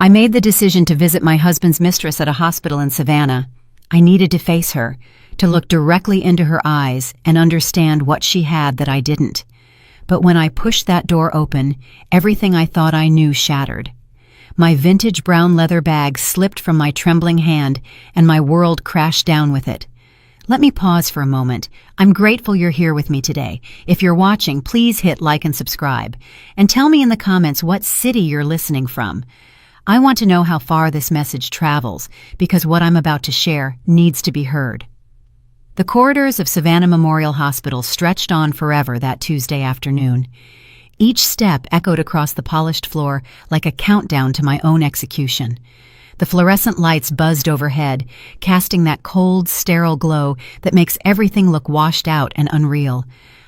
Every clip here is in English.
I made the decision to visit my husband's mistress at a hospital in Savannah. I needed to face her, to look directly into her eyes and understand what she had that I didn't. But when I pushed that door open, everything I thought I knew shattered. My vintage brown leather bag slipped from my trembling hand, and my world crashed down with it. Let me pause for a moment. I'm grateful you're here with me today. If you're watching, please hit like and subscribe. And tell me in the comments what city you're listening from. I want to know how far this message travels, because what I'm about to share needs to be heard. The corridors of Savannah Memorial Hospital stretched on forever that Tuesday afternoon. Each step echoed across the polished floor like a countdown to my own execution. The fluorescent lights buzzed overhead, casting that cold, sterile glow that makes everything look washed out and unreal.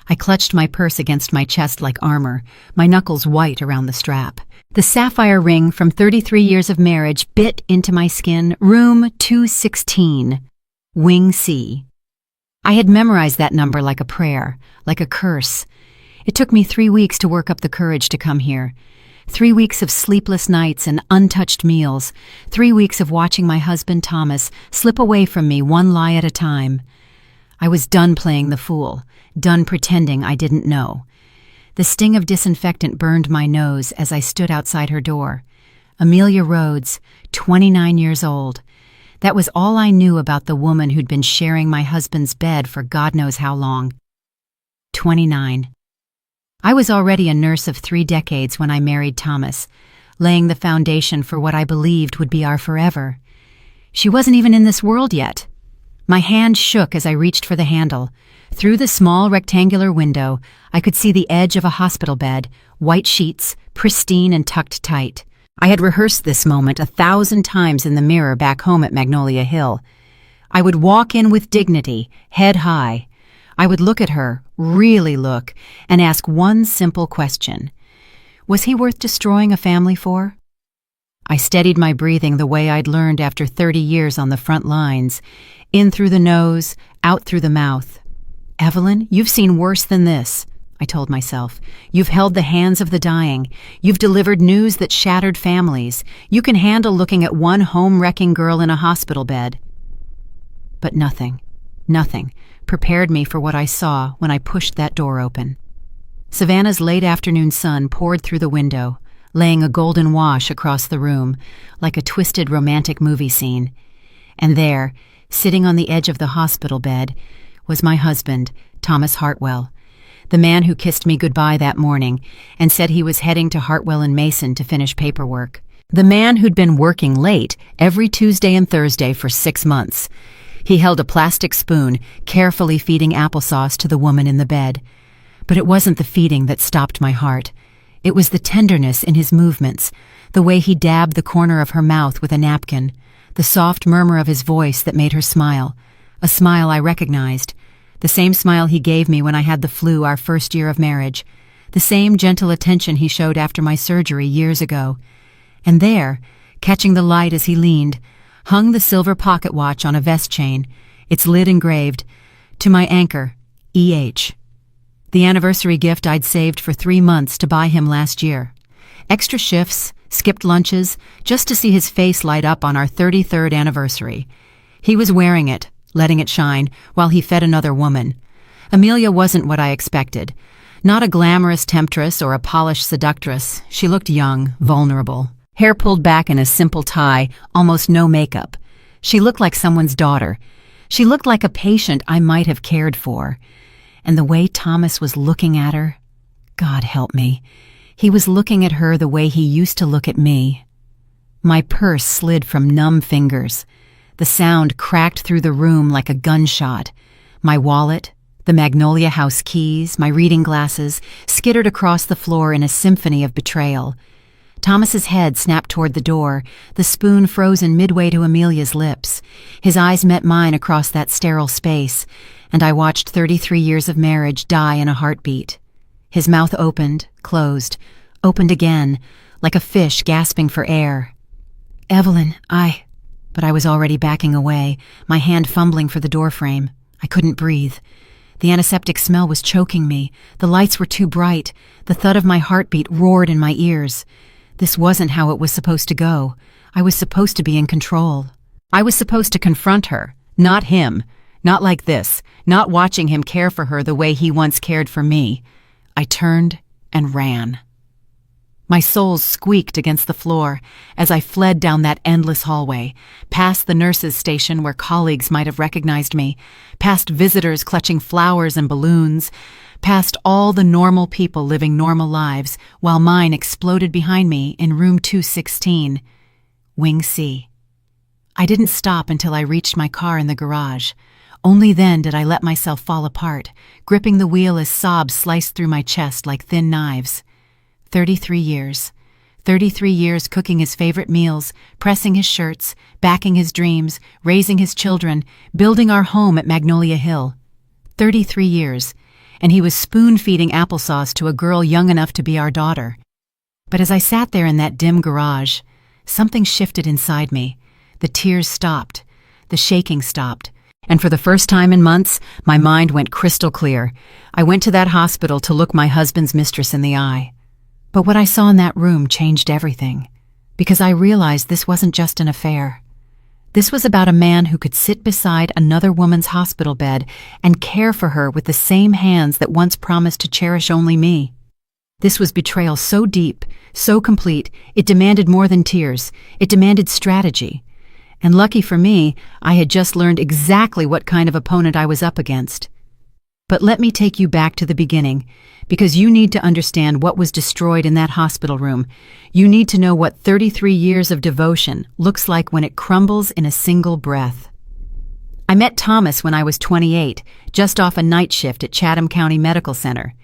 I clutched my purse against my chest like armor, my knuckles white around the strap. The sapphire ring from 33 years of marriage bit into my skin. Room 216, Wing C. I had memorized that number like a prayer, like a curse. It took me 3 weeks to work up the courage to come here. 3 weeks of sleepless nights and untouched meals. 3 weeks of watching my husband, Thomas, slip away from me one lie at a time. I was done playing the fool, done pretending I didn't know. The sting of disinfectant burned my nose as I stood outside her door. Amelia Rhodes, 29 years old. That was all I knew about the woman who'd been sharing my husband's bed for God knows how long. 29. I was already a nurse of 3 decades when I married Thomas, laying the foundation for what I believed would be our forever. She wasn't even in this world yet. My hand shook as I reached for the handle. Through the small rectangular window, I could see the edge of a hospital bed, white sheets, pristine and tucked tight. I had rehearsed this moment 1,000 times in the mirror back home at Magnolia Hill. I would walk in with dignity, head high. I would look at her, really look, and ask one simple question. Was he worth destroying a family for? I steadied my breathing the way I'd learned after 30 years on the front lines. In through the nose, out through the mouth. Evelyn, you've seen worse than this, I told myself. You've held the hands of the dying. You've delivered news that shattered families. You can handle looking at one home-wrecking girl in a hospital bed. But nothing prepared me for what I saw when I pushed that door open. Savannah's late afternoon sun poured through the window, laying a golden wash across the room, like a twisted romantic movie scene. And there, sitting on the edge of the hospital bed, was my husband, Thomas Hartwell, the man who kissed me goodbye that morning and said he was heading to Hartwell and Mason to finish paperwork. The man who'd been working late every Tuesday and Thursday for 6 months. He held a plastic spoon, carefully feeding applesauce to the woman in the bed. But it wasn't the feeding that stopped my heart. It was the tenderness in his movements, the way he dabbed the corner of her mouth with a napkin, the soft murmur of his voice that made her smile, a smile I recognized, the same smile he gave me when I had the flu our first year of marriage, the same gentle attention he showed after my surgery years ago. And there, catching the light as he leaned, hung the silver pocket watch on a vest chain, its lid engraved, "To my anchor, E.H." The anniversary gift I'd saved for 3 months to buy him last year. Extra shifts, skipped lunches, just to see his face light up on our 33rd anniversary. He was wearing it, letting it shine, while he fed another woman. Amelia wasn't what I expected. Not a glamorous temptress or a polished seductress. She looked young, vulnerable. Hair pulled back in a simple tie, almost no makeup. She looked like someone's daughter. She looked like a patient I might have cared for. And the way Thomas was looking at her, God help me. He was looking at her the way he used to look at me. My purse slid from numb fingers. The sound cracked through the room like a gunshot. My wallet, the Magnolia House keys, my reading glasses, skittered across the floor in a symphony of betrayal. Thomas's head snapped toward the door, the spoon frozen midway to Amelia's lips. His eyes met mine across that sterile space, and I watched 33 years of marriage die in a heartbeat. His mouth opened, closed, opened again, like a fish gasping for air. Evelyn, But I was already backing away, my hand fumbling for the doorframe. I couldn't breathe. The antiseptic smell was choking me. The lights were too bright. The thud of my heartbeat roared in my ears. This wasn't how it was supposed to go. I was supposed to be in control. I was supposed to confront her, not him. Not like this, not watching him care for her the way he once cared for me. I turned and ran. My soul squeaked against the floor as I fled down that endless hallway, past the nurses' station where colleagues might have recognized me, past visitors clutching flowers and balloons, past all the normal people living normal lives, while mine exploded behind me in room 216, Wing C. I didn't stop until I reached my car in the garage. Only then did I let myself fall apart, gripping the wheel as sobs sliced through my chest like thin knives. 33 years. 33 years cooking his favorite meals, pressing his shirts, backing his dreams, raising his children, building our home at Magnolia Hill. 33 years, and he was spoon-feeding applesauce to a girl young enough to be our daughter. But as I sat there in that dim garage, something shifted inside me. The tears stopped. The shaking stopped. And for the first time in months, my mind went crystal clear. I went to that hospital to look my husband's mistress in the eye. But what I saw in that room changed everything, because I realized this wasn't just an affair. This was about a man who could sit beside another woman's hospital bed and care for her with the same hands that once promised to cherish only me. This was betrayal so deep, so complete, it demanded more than tears. It demanded strategy. And lucky for me, I had just learned exactly what kind of opponent I was up against. But let me take you back to the beginning, because you need to understand what was destroyed in that hospital room. You need to know what 33 years of devotion looks like when it crumbles in a single breath. I met Thomas when I was 28, just off a night shift at Chatham County Medical Center.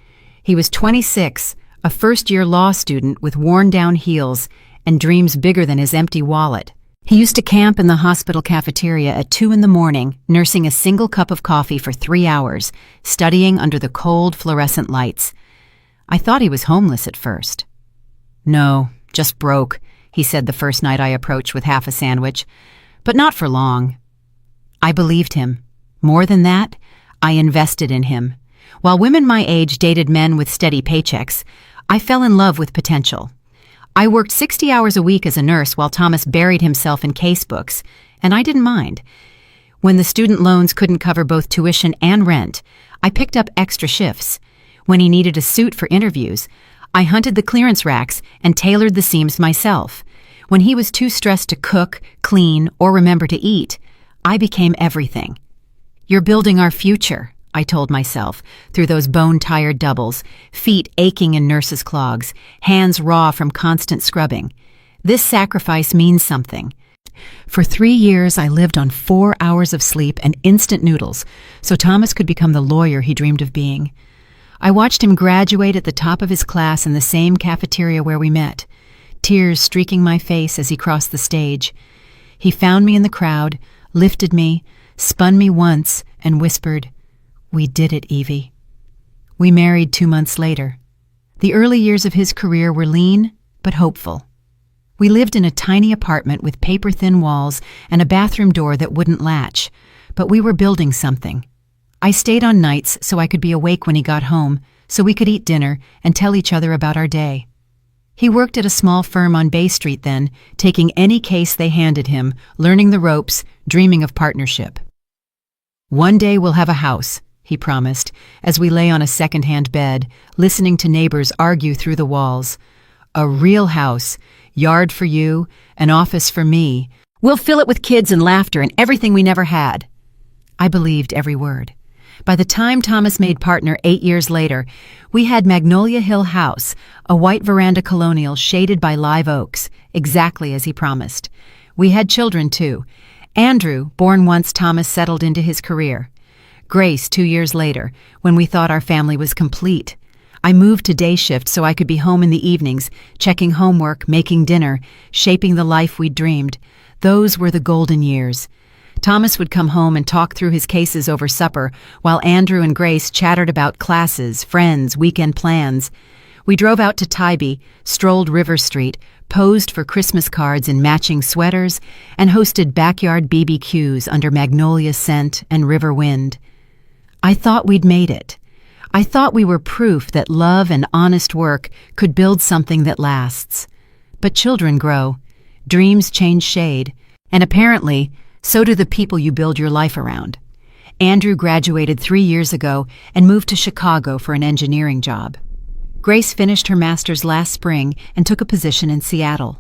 He was 26, a first-year law student with worn-down heels and dreams bigger than his empty wallet. He used to camp in the hospital cafeteria at 2 a.m, nursing a single cup of coffee for 3 hours, studying under the cold fluorescent lights. I thought he was homeless at first. "No, just broke," he said the first night I approached with half a sandwich. But not for long. I believed him. More than that, I invested in him. While women my age dated men with steady paychecks, I fell in love with potential. I worked 60 hours a week as a nurse while Thomas buried himself in casebooks, and I didn't mind. When the student loans couldn't cover both tuition and rent, I picked up extra shifts. When he needed a suit for interviews, I hunted the clearance racks and tailored the seams myself. When he was too stressed to cook, clean, or remember to eat, I became everything. "You're building our future," I told myself, through those bone-tired doubles, feet aching in nurses' clogs, hands raw from constant scrubbing. This sacrifice means something. For 3 years, I lived on 4 hours of sleep and instant noodles, so Thomas could become the lawyer he dreamed of being. I watched him graduate at the top of his class in the same cafeteria where we met, tears streaking my face as he crossed the stage. He found me in the crowd, lifted me, spun me once, and whispered, "We did it, Evie." We married 2 months later. The early years of his career were lean, but hopeful. We lived in a tiny apartment with paper-thin walls and a bathroom door that wouldn't latch, but we were building something. I stayed on nights so I could be awake when he got home, so we could eat dinner and tell each other about our day. He worked at a small firm on Bay Street then, taking any case they handed him, learning the ropes, dreaming of partnership. "One day we'll have a house," he promised, as we lay on a second-hand bed, listening to neighbors argue through the walls. "A real house, yard for you, an office for me. We'll fill it with kids and laughter and everything we never had." I believed every word. By the time Thomas made partner 8 years later, we had Magnolia Hill House, a white veranda colonial shaded by live oaks, exactly as he promised. We had children, too. Andrew, born once Thomas settled into his career. Grace 2 years later, when we thought our family was complete. I moved to day shift so I could be home in the evenings, checking homework, making dinner, shaping the life we'd dreamed. Those were the golden years. Thomas would come home and talk through his cases over supper, while Andrew and Grace chattered about classes, friends, weekend plans. We drove out to Tybee, strolled River Street, posed for Christmas cards in matching sweaters, and hosted backyard BBQs under magnolia scent and river wind. I thought we'd made it. I thought we were proof that love and honest work could build something that lasts. But children grow, dreams change shade, and apparently, so do the people you build your life around. Andrew graduated 3 years ago and moved to Chicago for an engineering job. Grace finished her master's last spring and took a position in Seattle.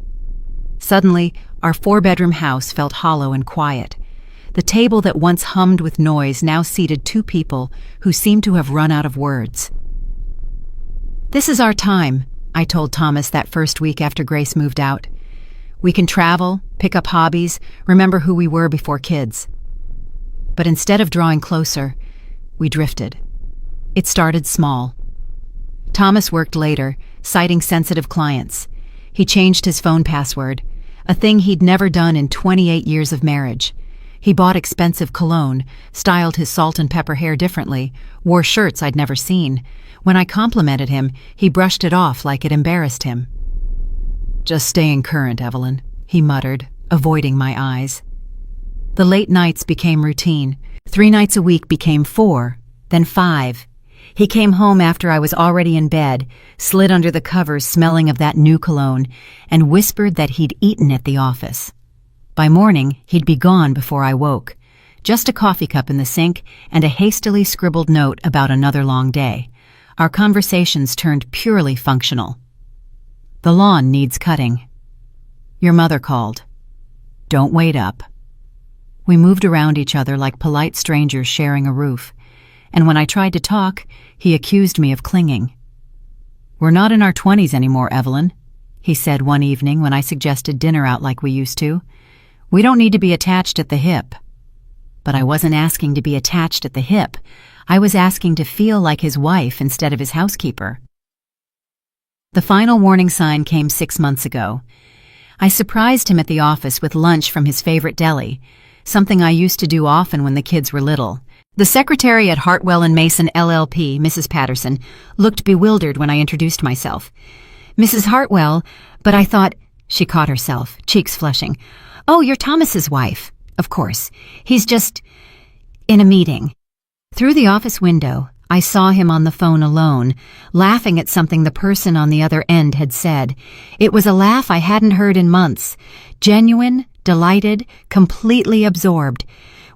Suddenly, our 4-bedroom house felt hollow and quiet. The table that once hummed with noise now seated 2 people who seemed to have run out of words. "This is our time," I told Thomas that first week after Grace moved out. "We can travel, pick up hobbies, remember who we were before kids." But instead of drawing closer, we drifted. It started small. Thomas worked later, citing sensitive clients. He changed his phone password, a thing he'd never done in 28 years of marriage. He bought expensive cologne, styled his salt and pepper hair differently, wore shirts I'd never seen. When I complimented him, he brushed it off like it embarrassed him. "Just staying current, Evelyn," he muttered, avoiding my eyes. The late nights became routine. 3 nights a week became 4, then 5. He came home after I was already in bed, slid under the covers smelling of that new cologne, and whispered that he'd eaten at the office. By morning, he'd be gone before I woke. Just a coffee cup in the sink and a hastily scribbled note about another long day. Our conversations turned purely functional. "The lawn needs cutting. Your mother called. Don't wait up." We moved around each other like polite strangers sharing a roof, and when I tried to talk, he accused me of clinging. "We're not in our 20s anymore, Evelyn," he said one evening when I suggested dinner out like we used to. "We don't need to be attached at the hip." But I wasn't asking to be attached at the hip. I was asking to feel like his wife instead of his housekeeper. The final warning sign came 6 months ago. I surprised him at the office with lunch from his favorite deli, something I used to do often when the kids were little. The secretary at Hartwell & Mason LLP, Mrs. Patterson, looked bewildered when I introduced myself. "Mrs. Hartwell, but I thought—" She caught herself, cheeks flushing. "Oh, you're Thomas's wife. Of course. He's just in a meeting." Through the office window, I saw him on the phone alone, laughing at something the person on the other end had said. It was a laugh I hadn't heard in months. Genuine, delighted, completely absorbed.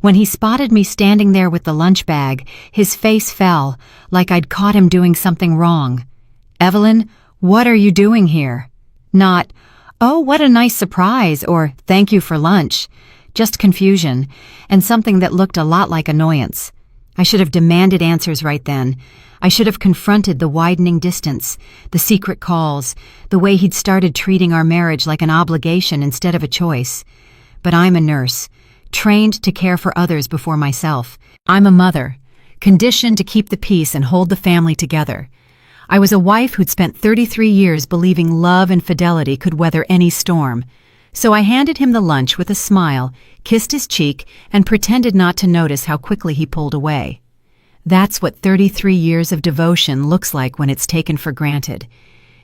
When he spotted me standing there with the lunch bag, his face fell, like I'd caught him doing something wrong. "Evelyn, what are you doing here?" Not, "Oh, what a nice surprise," or "Thank you for lunch." Just confusion, and something that looked a lot like annoyance. I should have demanded answers right then. I should have confronted the widening distance, the secret calls, the way he'd started treating our marriage like an obligation instead of a choice. But I'm a nurse, trained to care for others before myself. I'm a mother, conditioned to keep the peace and hold the family together. I was a wife who'd spent 33 years believing love and fidelity could weather any storm. So I handed him the lunch with a smile, kissed his cheek, and pretended not to notice how quickly he pulled away. That's what 33 years of devotion looks like when it's taken for granted.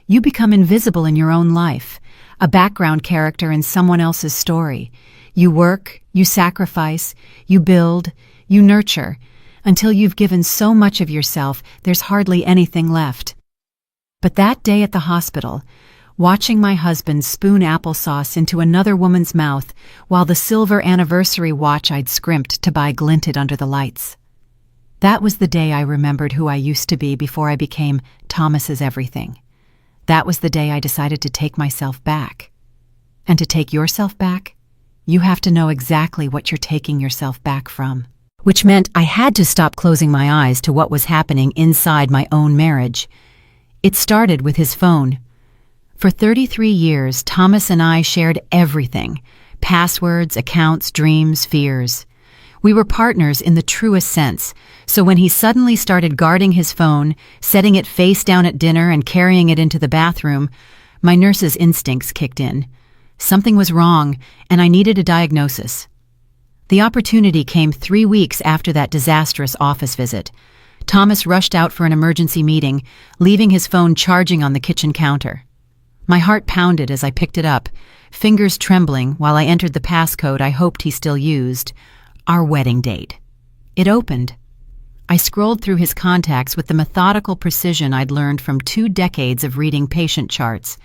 You become invisible in your own life, a background character in someone else's story. You work, you sacrifice, you build, you nurture, until you've given so much of yourself there's hardly anything left. But that day at the hospital, watching my husband spoon applesauce into another woman's mouth while the silver anniversary watch I'd scrimped to buy glinted under the lights. That was the day I remembered who I used to be before I became Thomas's everything. That was the day I decided to take myself back. And to take yourself back, you have to know exactly what you're taking yourself back from. Which meant I had to stop closing my eyes to what was happening inside my own marriage. It started with his phone. For 33 years, Thomas and I shared everything: passwords, accounts, dreams, fears. We were partners in the truest sense, so when he suddenly started guarding his phone, setting it face down at dinner and carrying it into the bathroom, my nurse's instincts kicked in. Something was wrong, and I needed a diagnosis. The opportunity came 3 weeks after that disastrous office visit. Thomas rushed out for an emergency meeting, leaving his phone charging on the kitchen counter. My heart pounded as I picked it up, fingers trembling while I entered the passcode I hoped he still used: our wedding date. It opened. I scrolled through his contacts with the methodical precision I'd learned from 2 decades of reading patient charts.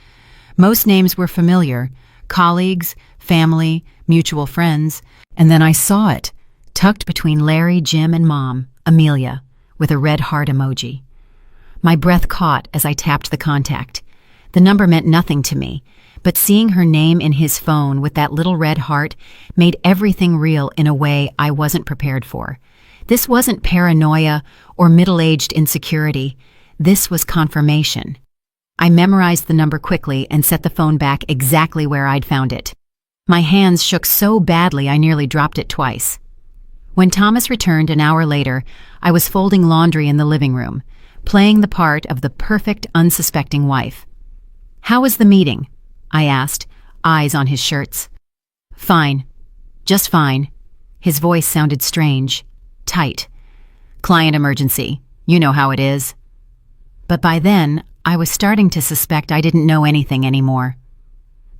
Most names were familiar: colleagues, family, mutual friends, and then I saw it, tucked between Larry, Jim, and Mom, Amelia, with a red heart emoji. My breath caught as I tapped the contact. The number meant nothing to me, but seeing her name in his phone with that little red heart made everything real in a way I wasn't prepared for. This wasn't paranoia or middle-aged insecurity. This was confirmation. I memorized the number quickly and set the phone back exactly where I'd found it. My hands shook so badly I nearly dropped it twice. When Thomas returned an hour later, I was folding laundry in the living room, playing the part of the perfect, unsuspecting wife. "How was the meeting?" I asked, eyes on his shirts. "Fine. Just fine." His voice sounded strange, tight. "Client emergency. You know how it is." But by then, I was starting to suspect I didn't know anything anymore.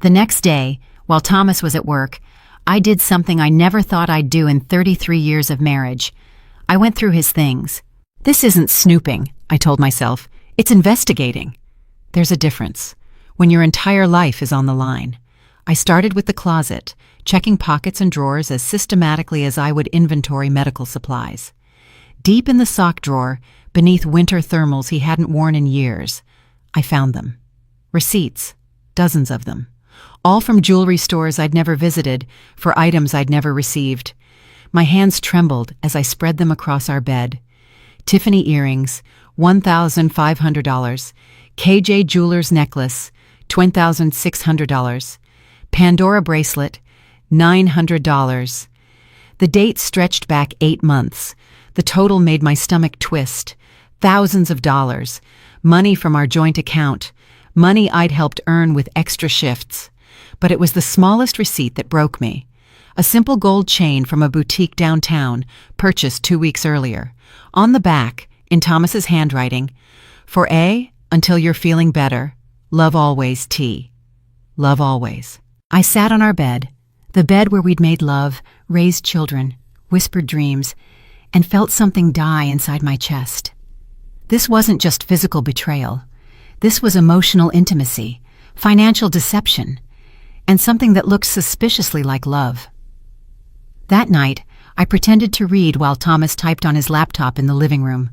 The next day, while Thomas was at work, I did something I never thought I'd do in 33 years of marriage. I went through his things. "This isn't snooping," I told myself. "It's investigating." There's a difference when your entire life is on the line. I started with the closet, checking pockets and drawers as systematically as I would inventory medical supplies. Deep in the sock drawer, beneath winter thermals he hadn't worn in years, I found them. Receipts, dozens of them. All from jewelry stores I'd never visited, for items I'd never received. My hands trembled as I spread them across our bed. Tiffany earrings, $1,500. KJ Jewelers necklace, $20,600. Pandora bracelet, $900. The date stretched back 8 months. The total made my stomach twist. Thousands of dollars. Money from our joint account. Money I'd helped earn with extra shifts. But it was the smallest receipt that broke me. A simple gold chain from a boutique downtown, purchased 2 weeks earlier. On the back, in Thomas's handwriting, "For A, until you're feeling better, love always, T. Love always." I sat on our bed, the bed where we'd made love, raised children, whispered dreams, and felt something die inside my chest. This wasn't just physical betrayal. This was emotional intimacy, financial deception, and something that looked suspiciously like love. That night, I pretended to read while Thomas typed on his laptop in the living room.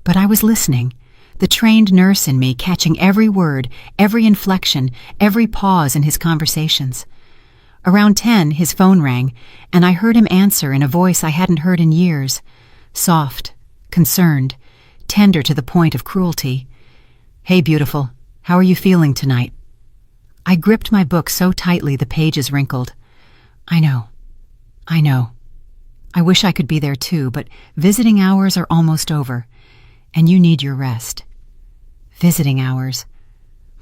But I was listening, the trained nurse in me catching every word, every inflection, every pause in his conversations. Around 10, his phone rang, and I heard him answer in a voice I hadn't heard in years. Soft, concerned, tender to the point of cruelty. "Hey, beautiful, how are you feeling tonight?" I gripped my book so tightly the pages wrinkled. I know. I wish I could be there too, but visiting hours are almost over, and you need your rest. Visiting hours.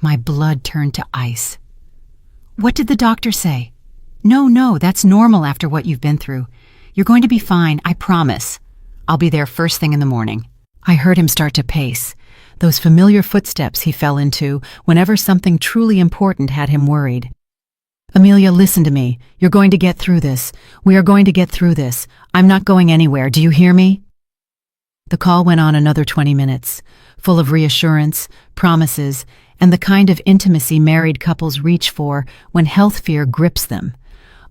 My blood turned to ice. "What did the doctor say?" No, that's normal after what you've been through. You're going to be fine, I promise. I'll be there first thing in the morning." I heard him start to pace, those familiar footsteps he fell into whenever something truly important had him worried. "Amelia, listen to me. You're going to get through this. We are going to get through this. I'm not going anywhere. Do you hear me?" The call went on another 20 minutes, full of reassurance, promises, and the kind of intimacy married couples reach for when health fear grips them.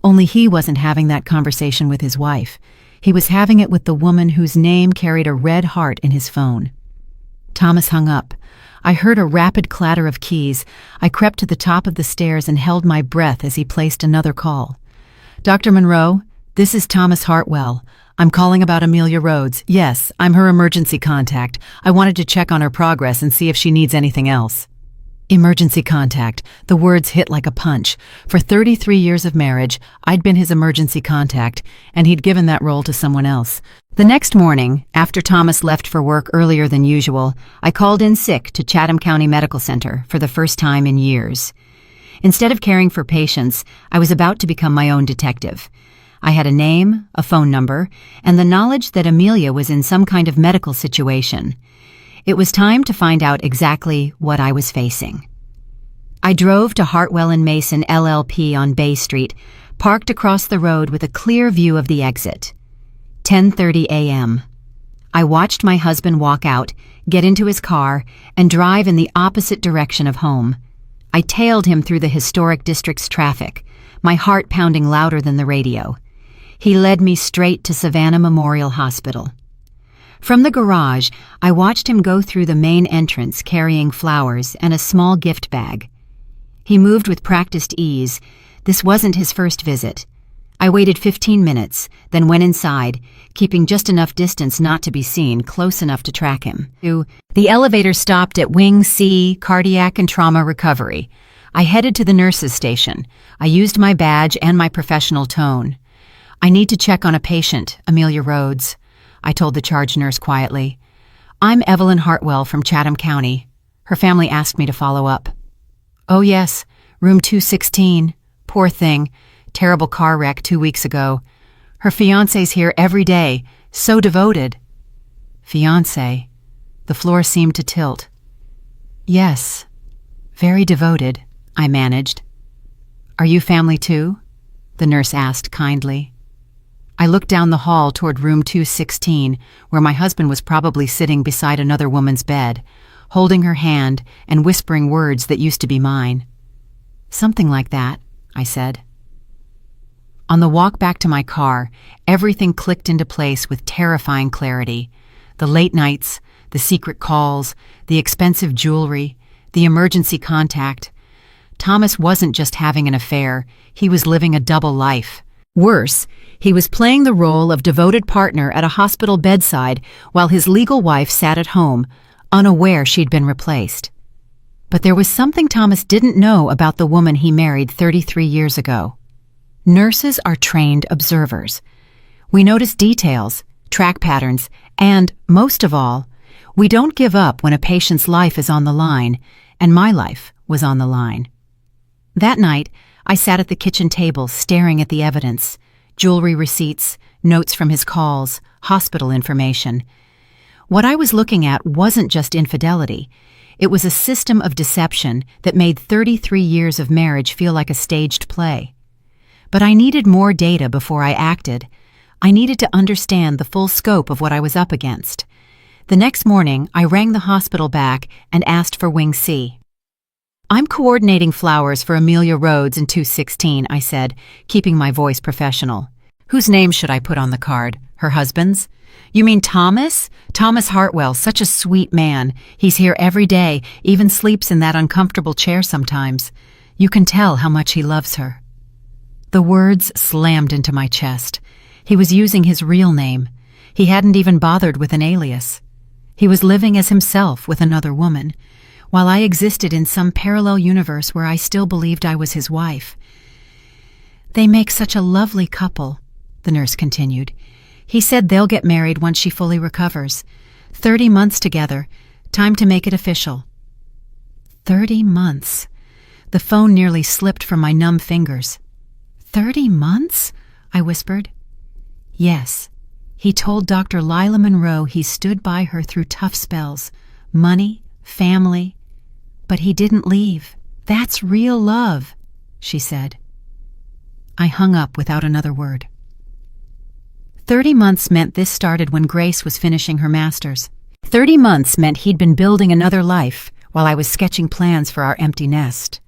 Only he wasn't having that conversation with his wife. He was having it with the woman whose name carried a red heart in his phone. Thomas hung up. I heard a rapid clatter of keys. I crept to the top of the stairs and held my breath as he placed another call. "Dr. Monroe, this is Thomas Hartwell. I'm calling about Amelia Rhodes. Yes, I'm her emergency contact. I wanted to check on her progress and see if she needs anything else." Emergency contact. The words hit like a punch. For 33 years of marriage, I'd been his emergency contact, and he'd given that role to someone else. The next morning, after Thomas left for work earlier than usual, I called in sick to Chatham County Medical Center for the first time in years. Instead of caring for patients, I was about to become my own detective. I had a name, a phone number, and the knowledge that Amelia was in some kind of medical situation. It was time to find out exactly what I was facing. I drove to Hartwell & Mason LLP on Bay Street, parked across the road with a clear view of the exit. 10:30 a.m. I watched my husband walk out, get into his car, and drive in the opposite direction of home. I tailed him through the historic district's traffic, my heart pounding louder than the radio. He led me straight to Savannah Memorial Hospital. From the garage, I watched him go through the main entrance carrying flowers and a small gift bag. He moved with practiced ease. This wasn't his first visit. I waited 15 minutes, then went inside, keeping just enough distance not to be seen, close enough to track him. The elevator stopped at Wing C, Cardiac and Trauma Recovery. I headed to the nurse's station. I used my badge and my professional tone. "I need to check on a patient, Amelia Rhodes," I told the charge nurse quietly. "I'm Evelyn Hartwell from Chatham County." Her family asked me to follow up. "Oh yes, room 216. Poor thing. Terrible car wreck 2 weeks ago. Her fiancé's here every day. So devoted." Fiancé. The floor seemed to tilt. "Yes, very devoted," I managed. "Are you family too?" the nurse asked kindly. I looked down the hall toward room 216, where my husband was probably sitting beside another woman's bed, holding her hand and whispering words that used to be mine. "Something like that," I said. On the walk back to my car, everything clicked into place with terrifying clarity. The late nights, the secret calls, the expensive jewelry, the emergency contact. Thomas wasn't just having an affair, he was living a double life. Worse, he was playing the role of devoted partner at a hospital bedside while his legal wife sat at home, unaware she'd been replaced. But there was something Thomas didn't know about the woman he married 33 years ago. Nurses are trained observers. We notice details, track patterns, and, most of all, we don't give up when a patient's life is on the line, and my life was on the line. That night, I sat at the kitchen table staring at the evidence, jewelry receipts, notes from his calls, hospital information. What I was looking at wasn't just infidelity. It was a system of deception that made 33 years of marriage feel like a staged play. But I needed more data before I acted. I needed to understand the full scope of what I was up against. The next morning, I rang the hospital back and asked for Wing C. "I'm coordinating flowers for Amelia Rhodes in 216, I said, keeping my voice professional. "Whose name should I put on the card? Her husband's?" "You mean Thomas? Thomas Hartwell, such a sweet man. He's here every day, even sleeps in that uncomfortable chair sometimes. You can tell how much he loves her." The words slammed into my chest. He was using his real name. He hadn't even bothered with an alias. He was living as himself with another woman, while I existed in some parallel universe where I still believed I was his wife. "They make such a lovely couple," the nurse continued. "He said they'll get married once she fully recovers. 30 months together. Time to make it official." 30 months. The phone nearly slipped from my numb fingers. 30 months? I whispered. "Yes." He told Dr. Lila Monroe he stood by her through tough spells, money, family, but he didn't leave. "That's real love," she said. I hung up without another word. 30 months meant this started when Grace was finishing her master's. 30 months meant he'd been building another life while I was sketching plans for our empty nest.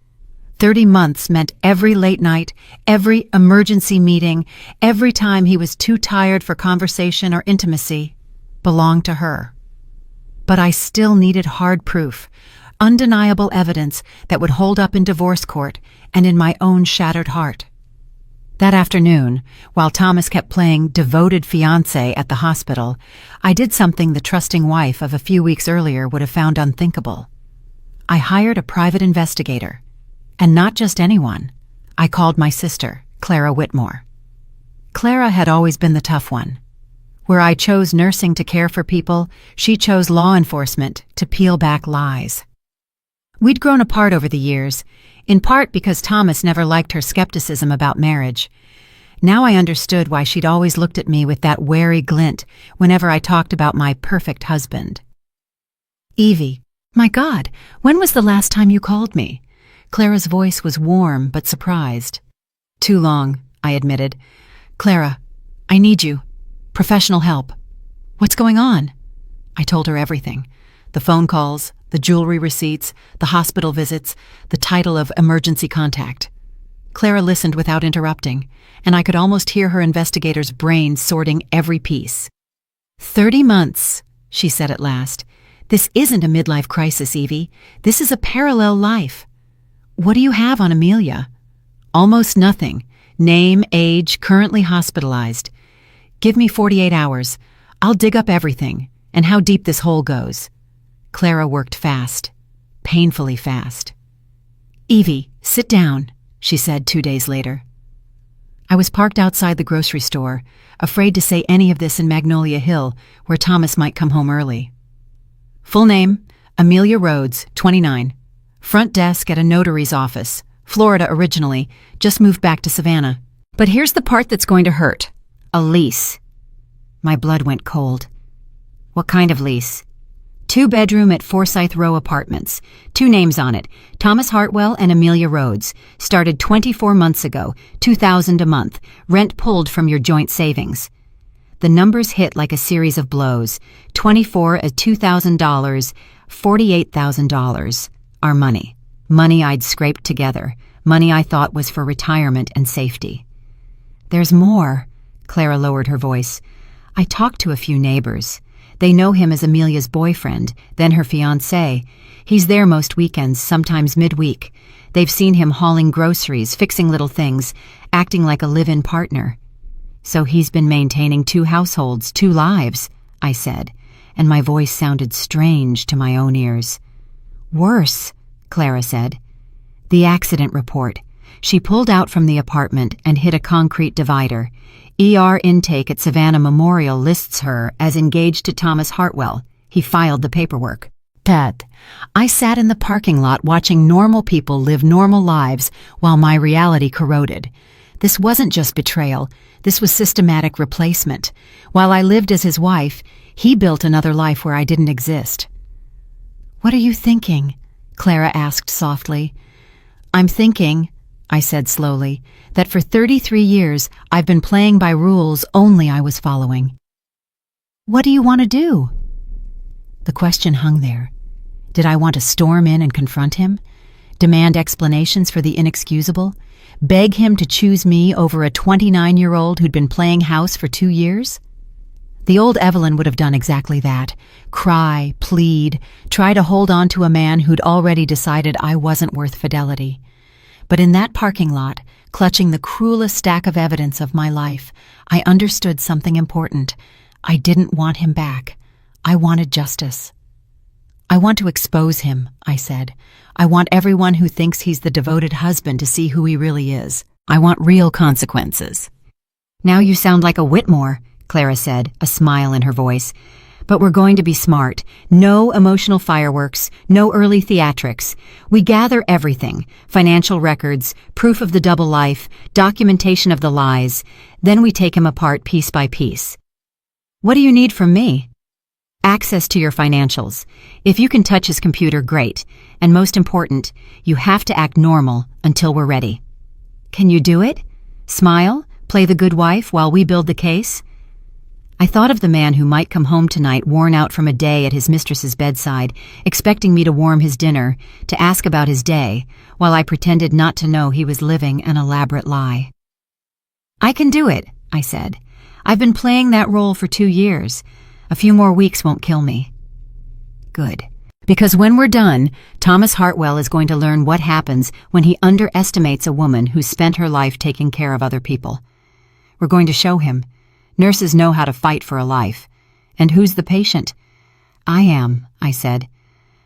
30 months meant every late night, every emergency meeting, every time he was too tired for conversation or intimacy, belonged to her. But I still needed hard proof, undeniable evidence that would hold up in divorce court and in my own shattered heart. That afternoon, while Thomas kept playing devoted fiancé at the hospital, I did something the trusting wife of a few weeks earlier would have found unthinkable. I hired a private investigator. And not just anyone. I called my sister, Clara Whitmore. Clara had always been the tough one. Where I chose nursing to care for people, she chose law enforcement to peel back lies. We'd grown apart over the years, in part because Thomas never liked her skepticism about marriage. Now I understood why she'd always looked at me with that wary glint whenever I talked about my perfect husband. "Evie, my God, when was the last time you called me?" Clara's voice was warm but surprised. "Too long," I admitted. "Clara, I need you. Professional help." "What's going on?" I told her everything. The phone calls, the jewelry receipts, the hospital visits, the title of emergency contact. Clara listened without interrupting, and I could almost hear her investigator's brain sorting every piece. 30 months, she said at last. This isn't a midlife crisis, Evie. This is a parallel life. What do you have on Amelia? Almost nothing. Name, age, currently hospitalized. Give me 48 hours. I'll dig up everything, and how deep this hole goes. Clara worked fast, painfully fast. Evie, sit down, she said 2 days later. I was parked outside the grocery store, afraid to say any of this in Magnolia Hill, where Thomas might come home early. Full name, Amelia Rhodes, 29. Front desk at a notary's office. Florida originally, just moved back to Savannah. But here's the part that's going to hurt. A lease. My blood went cold. What kind of lease? 2-bedroom at Forsyth Row Apartments. 2 names on it, Thomas Hartwell and Amelia Rhodes. Started 24 months ago, $2,000 a month. Rent pulled from your joint savings. The numbers hit like a series of blows. 24 at $2,000, $48,000. Our money. Money I'd scraped together. Money I thought was for retirement and safety. There's more. Clara lowered her voice. I talked to a few neighbors. They know him as Amelia's boyfriend, then her fiancé. He's there most weekends, sometimes midweek. They've seen him hauling groceries, fixing little things, acting like a live-in partner. So he's been maintaining 2 households, 2 lives, I said, and my voice sounded strange to my own ears. Worse, Clara said. The accident report. She pulled out from the apartment and hit a concrete divider. ER intake at Savannah Memorial lists her as engaged to Thomas Hartwell. He filed the paperwork. Pat, I sat in the parking lot watching normal people live normal lives while my reality corroded. This wasn't just betrayal. This was systematic replacement. While I lived as his wife, he built another life where I didn't exist. What are you thinking? Clara asked softly. I'm thinking, I said slowly, that for 33 years I've been playing by rules only I was following. What do you want to do? The question hung there. Did I want to storm in and confront him? Demand explanations for the inexcusable? Beg him to choose me over a 29-year-old who'd been playing house for 2 years? The old Evelyn would have done exactly that. Cry, plead, try to hold on to a man who'd already decided I wasn't worth fidelity. But in that parking lot, clutching the cruelest stack of evidence of my life, I understood something important. I didn't want him back. I wanted justice. I want to expose him, I said. I want everyone who thinks he's the devoted husband to see who he really is. I want real consequences. Now you sound like a Whitmore, Clara said, a smile in her voice. But we're going to be smart. No emotional fireworks, no early theatrics. We gather everything, financial records, proof of the double life, documentation of the lies. Then we take him apart piece by piece. What do you need from me? Access to your financials. If you can touch his computer, great. And most important, you have to act normal until we're ready. Can you do it? Smile? Play the good wife while we build the case? I thought of the man who might come home tonight worn out from a day at his mistress's bedside, expecting me to warm his dinner, to ask about his day, while I pretended not to know he was living an elaborate lie. I can do it, I said. I've been playing that role for 2 years. A few more weeks won't kill me. Good. Because when we're done, Thomas Hartwell is going to learn what happens when he underestimates a woman who's spent her life taking care of other people. We're going to show him. Nurses know how to fight for a life. And who's the patient? I am, I said.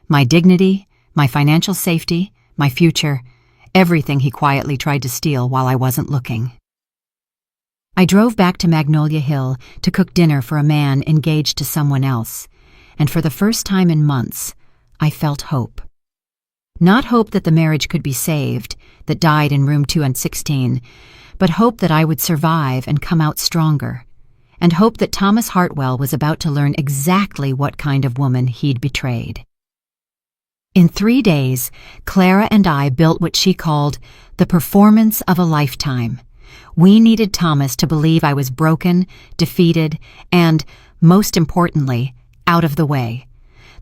My dignity, my financial safety, my future, everything he quietly tried to steal while I wasn't looking. I drove back to Magnolia Hill to cook dinner for a man engaged to someone else, and for the first time in months, I felt hope. Not hope that the marriage could be saved, that died in room 216, but hope that I would survive and come out stronger, and hope that Thomas Hartwell was about to learn exactly what kind of woman he'd betrayed. In 3 days, Clara and I built what she called the performance of a lifetime. We needed Thomas to believe I was broken, defeated, and, most importantly, out of the way.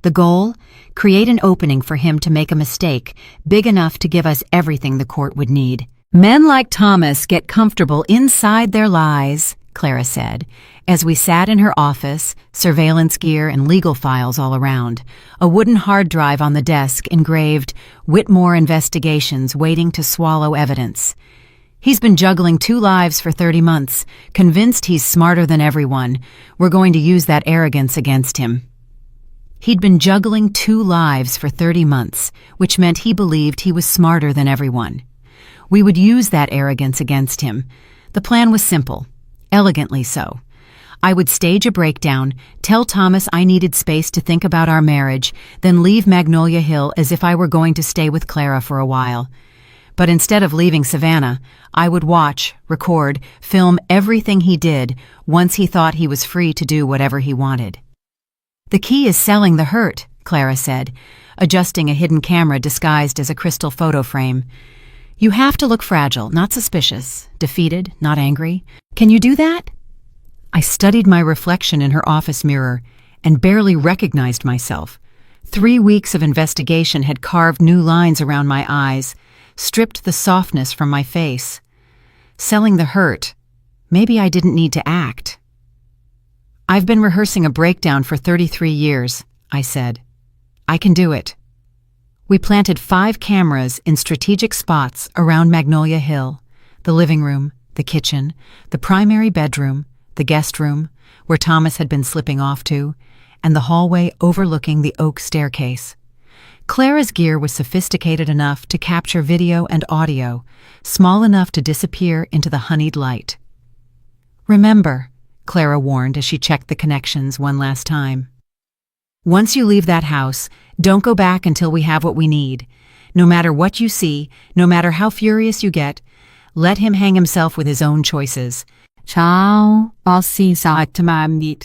The goal? Create an opening for him to make a mistake, big enough to give us everything the court would need. Men like Thomas get comfortable inside their lies, Clara said, as we sat in her office, surveillance gear and legal files all around, a wooden hard drive on the desk engraved "Whitmore Investigations waiting to swallow evidence." He's been juggling 2 lives for 30 months, convinced he's smarter than everyone. We're going to use that arrogance against him. He'd been juggling 2 lives for 30 months, which meant he believed he was smarter than everyone. We would use that arrogance against him. The plan was simple, elegantly so. I would stage a breakdown, tell Thomas I needed space to think about our marriage, then leave Magnolia Hill as if I were going to stay with Clara for a while. But instead of leaving Savannah, I would watch, record, film everything he did once he thought he was free to do whatever he wanted. "The key is selling the hurt," Clara said, adjusting a hidden camera disguised as a crystal photo frame. "You have to look fragile, not suspicious, defeated, not angry. Can you do that?" I studied my reflection in her office mirror and barely recognized myself. 3 weeks of investigation had carved new lines around my eyes, stripped the softness from my face. Selling the hurt. Maybe I didn't need to act. "I've been rehearsing a breakdown for 33 years, I said. "I can do it." We planted 5 cameras in strategic spots around Magnolia Hill: the living room, the kitchen, the primary bedroom, the guest room, where Thomas had been slipping off to, and the hallway overlooking the oak staircase. Clara's gear was sophisticated enough to capture video and audio, small enough to disappear into the honeyed light. "Remember," Clara warned as she checked the connections one last time. "Once you leave that house, don't go back until we have what we need. No matter what you see, no matter how furious you get, let him hang himself with his own choices." Ciao, I'll see you tomorrow.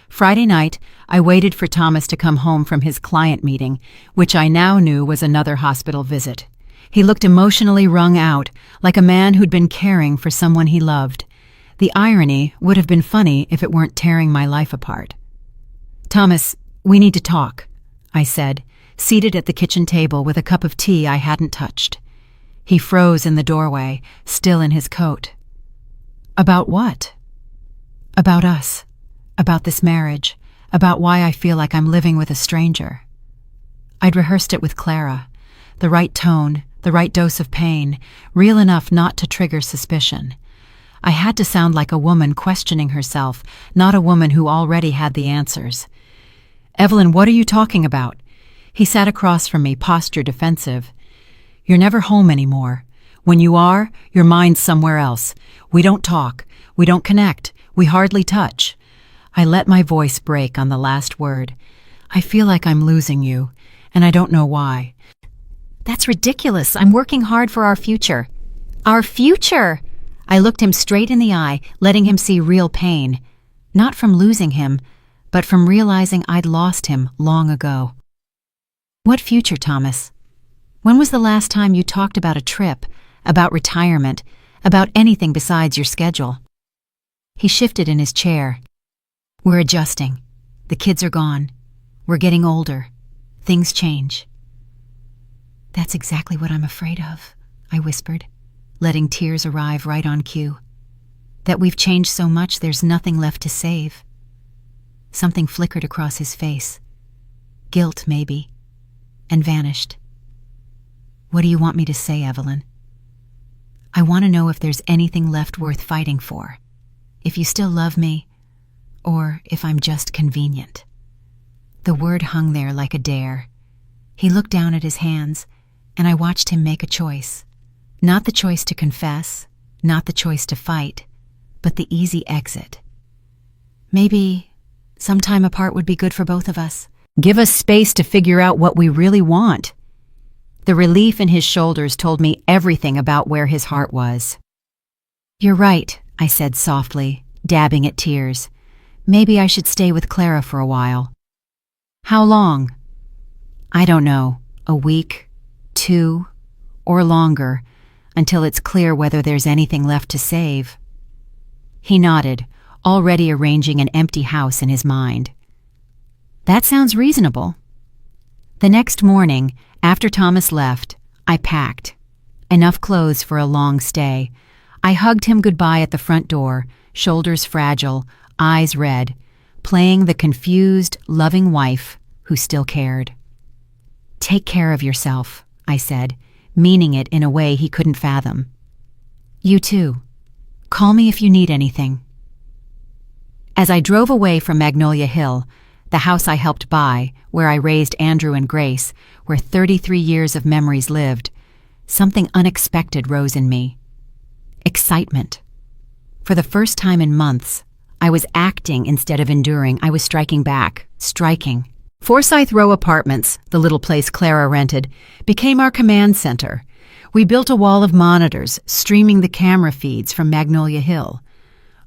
Friday night, I waited for Thomas to come home from his client meeting, which I now knew was another hospital visit. He looked emotionally wrung out, like a man who'd been caring for someone he loved. The irony would have been funny if it weren't tearing my life apart. "Thomas, we need to talk," I said, seated at the kitchen table with a cup of tea I hadn't touched. He froze in the doorway, still in his coat. "About what?" "About us. About this marriage. About why I feel like I'm living with a stranger." I'd rehearsed it with Clara. The right tone, the right dose of pain, real enough not to trigger suspicion. I had to sound like a woman questioning herself, not a woman who already had the answers. "Evelyn, what are you talking about?" He sat across from me, posture defensive. "You're never home anymore. When you are, your mind's somewhere else. We don't talk. We don't connect. We hardly touch." I let my voice break on the last word. "I feel like I'm losing you, and I don't know why." "That's ridiculous. I'm working hard for our future." "Our future!" I looked him straight in the eye, letting him see real pain. Not from losing him, but from realizing I'd lost him long ago. "What future, Thomas? When was the last time you talked about a trip, about retirement, about anything besides your schedule?" He shifted in his chair. "We're adjusting. The kids are gone. We're getting older. Things change." "That's exactly what I'm afraid of," I whispered, letting tears arrive right on cue. "That we've changed so much there's nothing left to save." Something flickered across his face. Guilt, maybe, and vanished. "What do you want me to say, Evelyn?" "I want to know if there's anything left worth fighting for. If you still love me, or if I'm just convenient." The word hung there like a dare. He looked down at his hands, and I watched him make a choice. Not the choice to confess, not the choice to fight, but the easy exit. "Maybe some time apart would be good for both of us. Give us space to figure out what we really want." The relief in his shoulders told me everything about where his heart was. "You're right," I said softly, dabbing at tears. "Maybe I should stay with Clara for a while." "How long?" "I don't know. A week, 2, or longer, until it's clear whether there's anything left to save." He nodded, already arranging an empty house in his mind. "That sounds reasonable. The next morning, after Thomas left, I packed. Enough clothes for a long stay. I hugged him goodbye at the front door, shoulders fragile, eyes red, playing the confused, loving wife who still cared. "Take care of yourself," I said, meaning it in a way he couldn't fathom. "You too. Call me if you need anything." As I drove away from Magnolia Hill, the house I helped buy, where I raised Andrew and Grace, where 33 years of memories lived, something unexpected rose in me. Excitement. For the first time in months, I was acting instead of enduring. I was striking back, striking. Forsyth Row Apartments, the little place Clara rented, became our command center. We built a wall of monitors, streaming the camera feeds from Magnolia Hill.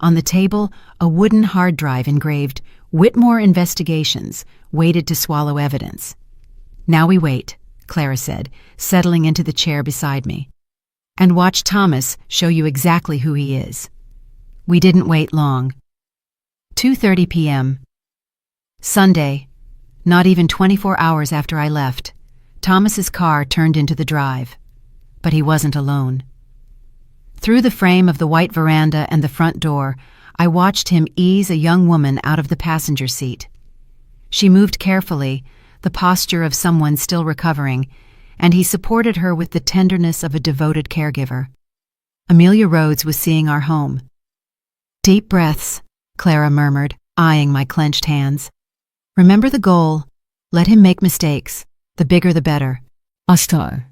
On the table, a wooden hard drive engraved, "Whitmore Investigations," waited to swallow evidence. "Now we wait," Clara said, settling into the chair beside me. "And watch Thomas show you exactly who he is." We didn't wait long. 2:30 p.m. Sunday. Not even 24 hours after I left, Thomas's car turned into the drive. But he wasn't alone. Through the frame of the white veranda and the front door, I watched him ease a young woman out of the passenger seat. She moved carefully, the posture of someone still recovering, and he supported her with the tenderness of a devoted caregiver. Amelia Rhodes was seeing our home. "Deep breaths," Clara murmured, eyeing my clenched hands. "Remember the goal. Let him make mistakes. The bigger the better." "Asto."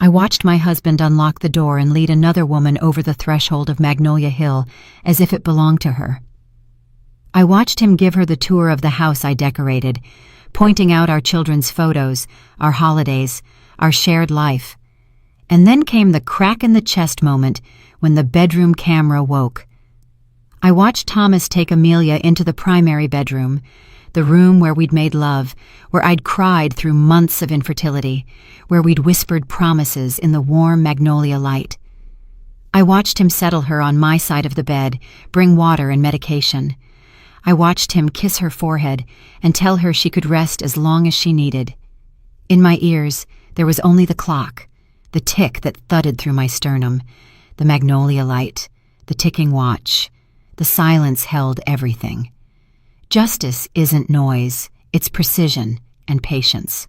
I watched my husband unlock the door and lead another woman over the threshold of Magnolia Hill as if it belonged to her. I watched him give her the tour of the house I decorated, pointing out our children's photos, our holidays, our shared life. And then came the crack-in-the-chest moment when the bedroom camera woke. I watched Thomas take Amelia into the primary bedroom, the room where we'd made love, where I'd cried through months of infertility, where we'd whispered promises in the warm magnolia light. I watched him settle her on my side of the bed, bring water and medication. I watched him kiss her forehead and tell her she could rest as long as she needed. In my ears, there was only the clock, the tick that thudded through my sternum, the magnolia light, the ticking watch. The silence held everything. Justice isn't noise, it's precision and patience.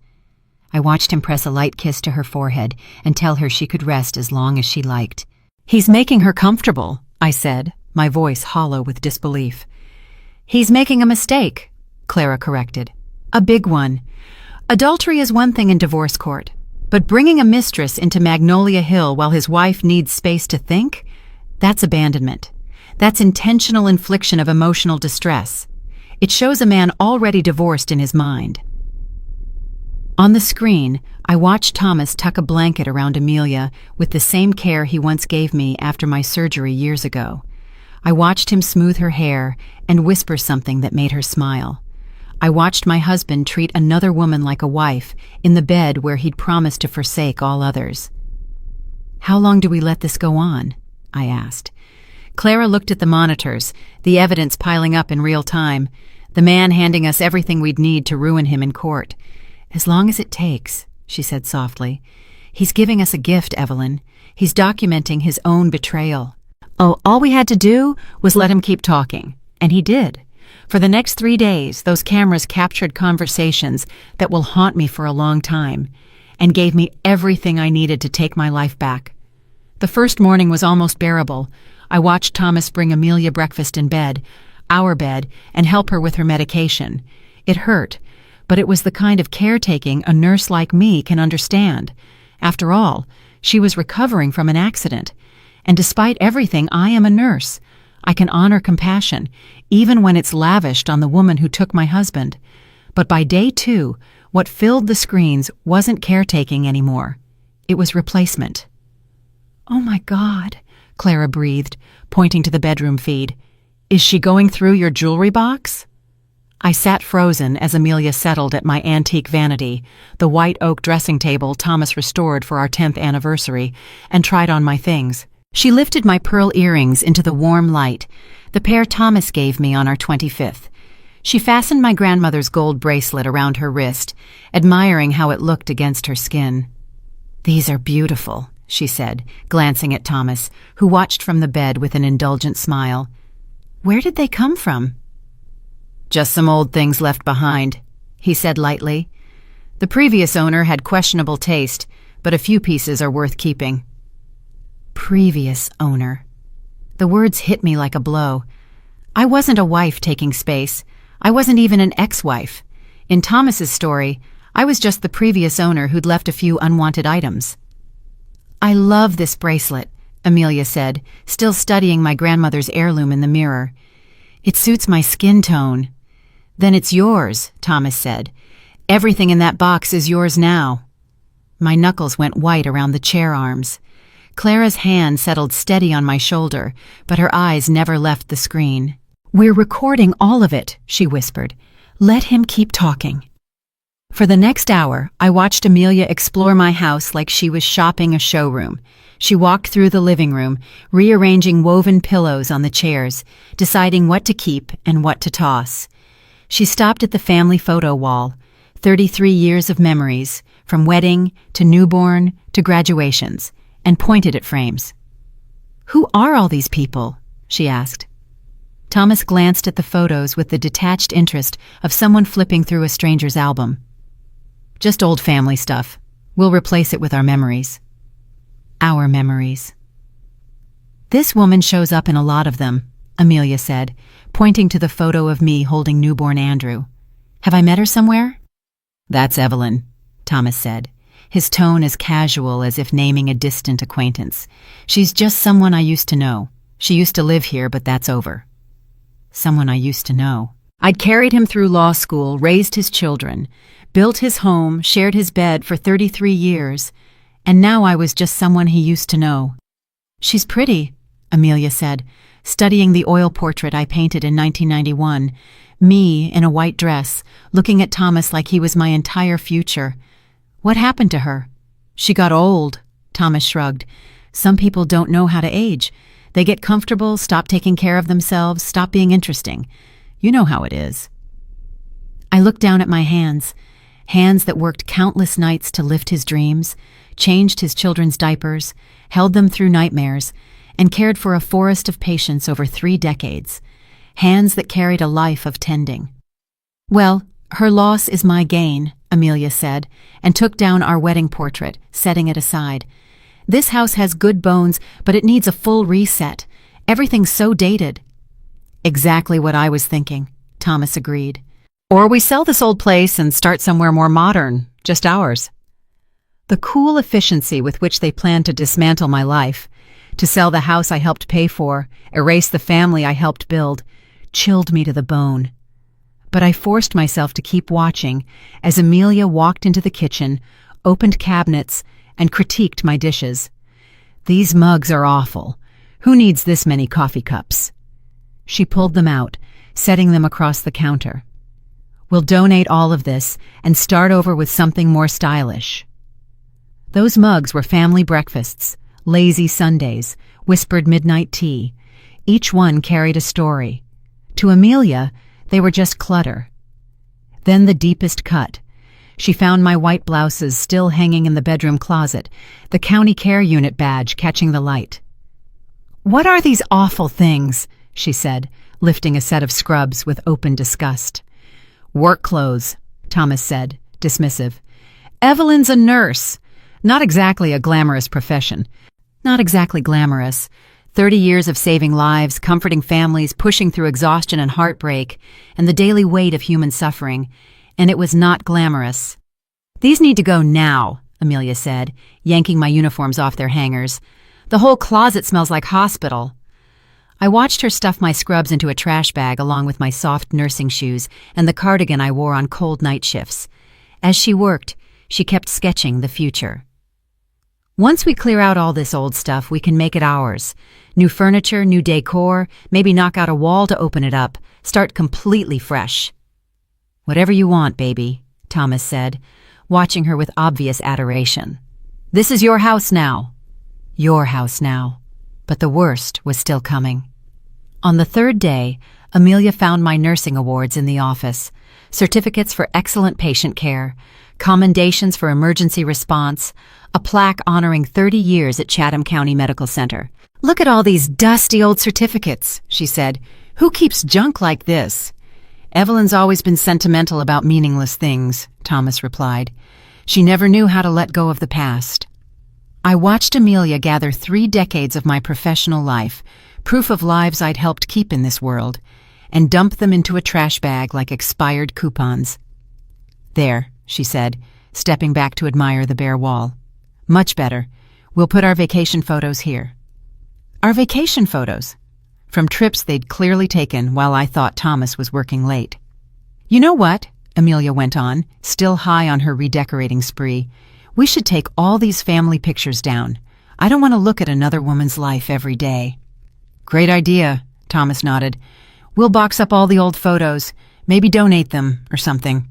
I watched him press a light kiss to her forehead and tell her she could rest as long as she liked. "He's making her comfortable," I said, my voice hollow with disbelief. "He's making a mistake," Clara corrected. "A big one. Adultery is one thing in divorce court, but bringing a mistress into Magnolia Hill while his wife needs space to think? That's abandonment. That's intentional infliction of emotional distress. It shows a man already divorced in his mind." On the screen, I watched Thomas tuck a blanket around Amelia with the same care he once gave me after my surgery years ago. I watched him smooth her hair and whisper something that made her smile. I watched my husband treat another woman like a wife in the bed where he'd promised to forsake all others. "How long do we let this go on?" I asked. Clara looked at the monitors, the evidence piling up in real time, the man handing us everything we'd need to ruin him in court. "As long as it takes," she said softly. "He's giving us a gift, Evelyn. He's documenting his own betrayal. Oh, all we had to do was let him keep talking. And he did. For the next 3 days, those cameras captured conversations that will haunt me for a long time, and gave me everything I needed to take my life back. The first morning was almost bearable. I watched Thomas bring Amelia breakfast in bed, our bed, and help her with her medication. It hurt, but it was the kind of caretaking a nurse like me can understand. After all, she was recovering from an accident. And despite everything, I am a nurse. I can honor compassion, even when it's lavished on the woman who took my husband. But by day 2, what filled the screens wasn't caretaking anymore. It was replacement. "Oh my God," Clara breathed, pointing to the bedroom feed. "Is she going through your jewelry box?" I sat frozen as Amelia settled at my antique vanity, the white oak dressing table Thomas restored for our 10th anniversary, and tried on my things. She lifted my pearl earrings into the warm light, the pair Thomas gave me on our 25th. She fastened my grandmother's gold bracelet around her wrist, admiring how it looked against her skin. "These are beautiful," she said, glancing at Thomas, who watched from the bed with an indulgent smile. "Where did they come from?" "Just some old things left behind," he said lightly. "The previous owner had questionable taste, but a few pieces are worth keeping." Previous owner. The words hit me like a blow. I wasn't a wife taking space. I wasn't even an ex-wife. In Thomas's story, I was just the previous owner who'd left a few unwanted items. "I love this bracelet," Amelia said, still studying my grandmother's heirloom in the mirror. "It suits my skin tone." "Then it's yours," Thomas said. "Everything in that box is yours now." My knuckles went white around the chair arms. Clara's hand settled steady on my shoulder, but her eyes never left the screen. "We're recording all of it," she whispered. "Let him keep talking." For the next hour, I watched Amelia explore my house like she was shopping a showroom. She walked through the living room, rearranging woven pillows on the chairs, deciding what to keep and what to toss. She stopped at the family photo wall, 33 years of memories, from wedding to newborn to graduations, and pointed at frames. "Who are all these people?" she asked. Thomas glanced at the photos with the detached interest of someone flipping through a stranger's album. "Just old family stuff. We'll replace it with our memories." Our memories. "This woman shows up in a lot of them," Amelia said, pointing to the photo of me holding newborn Andrew. "Have I met her somewhere?" "That's Evelyn," Thomas said, his tone as casual as if naming a distant acquaintance. "She's just someone I used to know. She used to live here, but that's over." Someone I used to know. I'd carried him through law school, raised his children, built his home, shared his bed for 33 years, and now I was just someone he used to know. "She's pretty," Amelia said, studying the oil portrait I painted in 1991, me in a white dress, looking at Thomas like he was my entire future. "What happened to her?" "She got old," Thomas shrugged. "Some people don't know how to age. They get comfortable, stop taking care of themselves, stop being interesting. You know how it is." I looked down at my hands that worked countless nights to lift his dreams, changed his children's diapers, held them through nightmares, and cared for a forest of patience over 3 decades. Hands that carried a life of tending. "Well, her loss is my gain," Amelia said, and took down our wedding portrait, setting it aside. "This house has good bones, but it needs a full reset. Everything's so dated." "Exactly what I was thinking," Thomas agreed. "Or we sell this old place and start somewhere more modern, just ours." The cool efficiency with which they planned to dismantle my life, to sell the house I helped pay for, erase the family I helped build, chilled me to the bone. But I forced myself to keep watching as Amelia walked into the kitchen, opened cabinets, and critiqued my dishes. "These mugs are awful. Who needs this many coffee cups?" She pulled them out, setting them across the counter. "We'll donate all of this and start over with something more stylish." Those mugs were family breakfasts, lazy Sundays, whispered midnight tea. Each one carried a story. To Amelia, they were just clutter. Then the deepest cut. She found my white blouses still hanging in the bedroom closet, the county care unit badge catching the light. "What are these awful things?" she said, lifting a set of scrubs with open disgust. "Work clothes," Thomas said, dismissive. "Evelyn's a nurse. Not exactly a glamorous profession. Not exactly glamorous. 30 years of saving lives, comforting families, pushing through exhaustion and heartbreak, and the daily weight of human suffering. And it was not glamorous." "These need to go now," Amelia said, yanking my uniforms off their hangers. "The whole closet smells like hospital." I watched her stuff my scrubs into a trash bag along with my soft nursing shoes and the cardigan I wore on cold night shifts. As she worked, she kept sketching the future. "Once we clear out all this old stuff, we can make it ours. New furniture, new decor, maybe knock out a wall to open it up, start completely fresh." "Whatever you want, baby," Thomas said, watching her with obvious adoration. "This is your house now." Your house now. But the worst was still coming. On the third day, Amelia found my nursing awards in the office, certificates for excellent patient care, commendations for emergency response, a plaque honoring 30 years at Chatham County Medical Center. "Look at all these dusty old certificates," she said. "Who keeps junk like this?" "Evelyn's always been sentimental about meaningless things," Thomas replied. "She never knew how to let go of the past." I watched Amelia gather 3 decades of my professional life, proof of lives I'd helped keep in this world, and dump them into a trash bag like expired coupons. "There," she said, stepping back to admire the bare wall. "Much better. We'll put our vacation photos here." Our vacation photos? From trips they'd clearly taken while I thought Thomas was working late. "You know what?" Amelia went on, still high on her redecorating spree. "We should take all these family pictures down. I don't want to look at another woman's life every day." "Great idea," Thomas nodded. "We'll box up all the old photos, maybe donate them or something."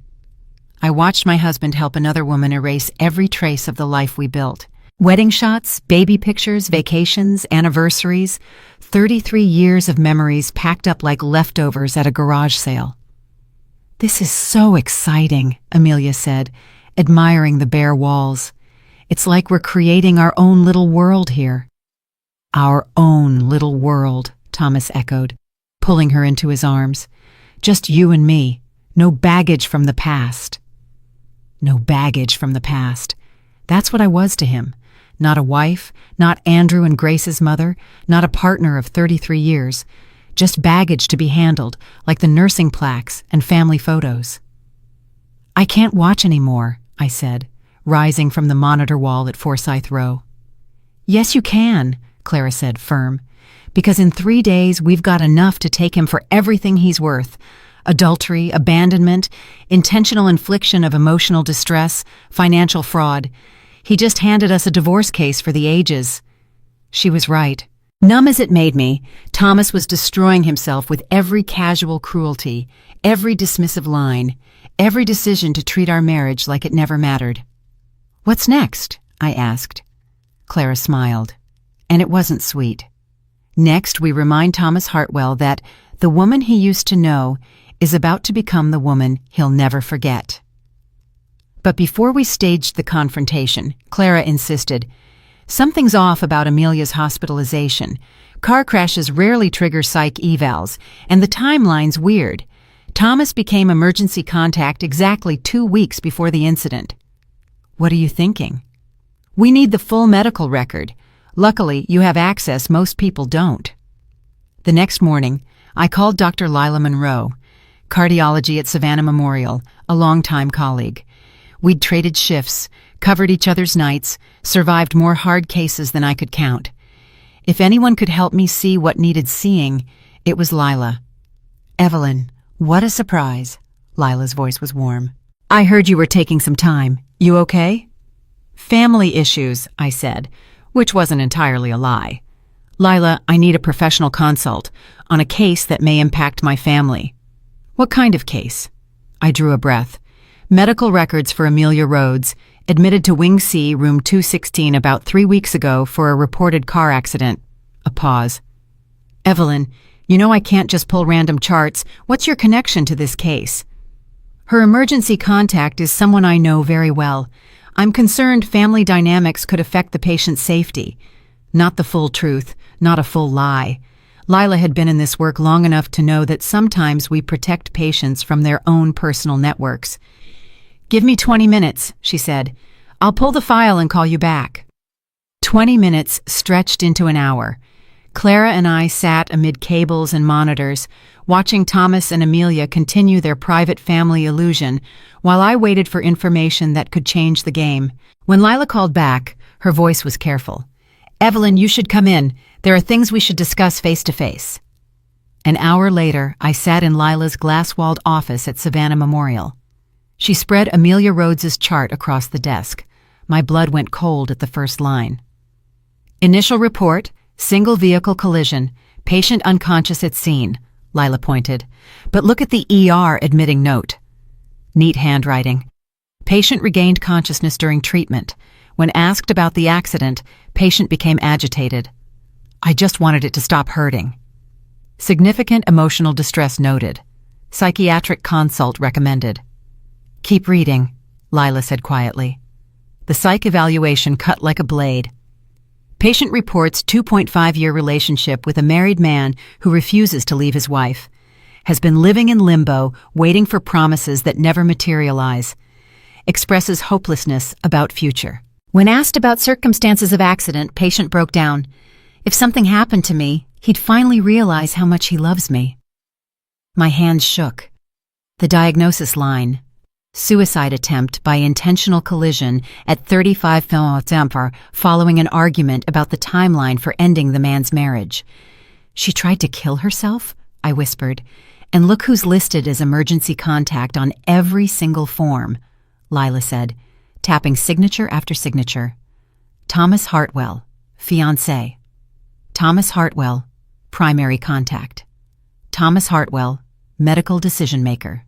I watched my husband help another woman erase every trace of the life we built. Wedding shots, baby pictures, vacations, anniversaries, 33 years of memories packed up like leftovers at a garage sale. "This is so exciting," Amelia said, admiring the bare walls. "It's like we're creating our own little world here." "Our own little world," Thomas echoed, pulling her into his arms. "Just you and me. No baggage from the past." No baggage from the past. That's what I was to him. Not a wife, not Andrew and Grace's mother, not a partner of 33 years. Just baggage to be handled, like the nursing plaques and family photos. "I can't watch anymore," I said, rising from the monitor wall at Forsyth Row. "Yes, you can," Clara said, firm. "Because in 3 days we've got enough to take him for everything he's worth. Adultery, abandonment, intentional infliction of emotional distress, financial fraud. He just handed us a divorce case for the ages." She was right. Numb as it made me, Thomas was destroying himself with every casual cruelty, every dismissive line, every decision to treat our marriage like it never mattered. "What's next?" I asked. Clara smiled, and it wasn't sweet. "Next, we remind Thomas Hartwell that the woman he used to know is about to become the woman he'll never forget." But before we staged the confrontation, Clara insisted, "Something's off about Amelia's hospitalization. Car crashes rarely trigger psych evals, and the timeline's weird. Thomas became emergency contact exactly 2 weeks before the incident." "What are you thinking?" "We need the full medical record. Luckily, you have access most people don't." The next morning, I called Dr. Lila Monroe, cardiology at Savannah Memorial, a longtime colleague. We'd traded shifts, covered each other's nights, survived more hard cases than I could count. If anyone could help me see what needed seeing, it was Lila. "Evelyn, what a surprise." Lila's voice was warm. "I heard you were taking some time. You okay?" "Family issues," I said, which wasn't entirely a lie. "Lila, I need a professional consult on a case that may impact my family." "What kind of case?" I drew a breath. "Medical records for Amelia Rhodes, admitted to Wing C, room 216 about 3 weeks ago for a reported car accident." A pause. "Evelyn, you know I can't just pull random charts. What's your connection to this case?" "Her emergency contact is someone I know very well. I'm concerned family dynamics could affect the patient's safety. Not the full truth, not a full lie. Lila had been in this work long enough to know that sometimes we protect patients from their own personal networks. "Give me 20 minutes, she said. "I'll pull the file and call you back." 20 minutes stretched into an hour. Clara and I sat amid cables and monitors, watching Thomas and Amelia continue their private family illusion, while I waited for information that could change the game. When Lila called back, her voice was careful. "Evelyn, you should come in. There are things we should discuss face to face." An hour later, I sat in Lila's glass-walled office at Savannah Memorial. She spread Amelia Rhodes's chart across the desk. My blood went cold at the first line. "Initial report, single vehicle collision, patient unconscious at scene," Lila pointed. "But look at the ER admitting note." Neat handwriting. "Patient regained consciousness during treatment. When asked about the accident, patient became agitated. I just wanted it to stop hurting." Significant emotional distress noted. Psychiatric consult recommended. Keep reading, Lila said quietly. The psych evaluation cut like a blade. Patient reports 2.5-year relationship with a married man who refuses to leave his wife. Has been living in limbo, waiting for promises that never materialize. Expresses hopelessness about future. When asked about circumstances of accident, patient broke down. If something happened to me, he'd finally realize how much he loves me. My hands shook. The diagnosis line. Suicide attempt by intentional collision at 35 km/h following an argument about the timeline for ending the man's marriage. She tried to kill herself? I whispered. And look who's listed as emergency contact on every single form, Lila said, tapping signature after signature. Thomas Hartwell, fiancé. Thomas Hartwell, primary contact. Thomas Hartwell, medical decision maker.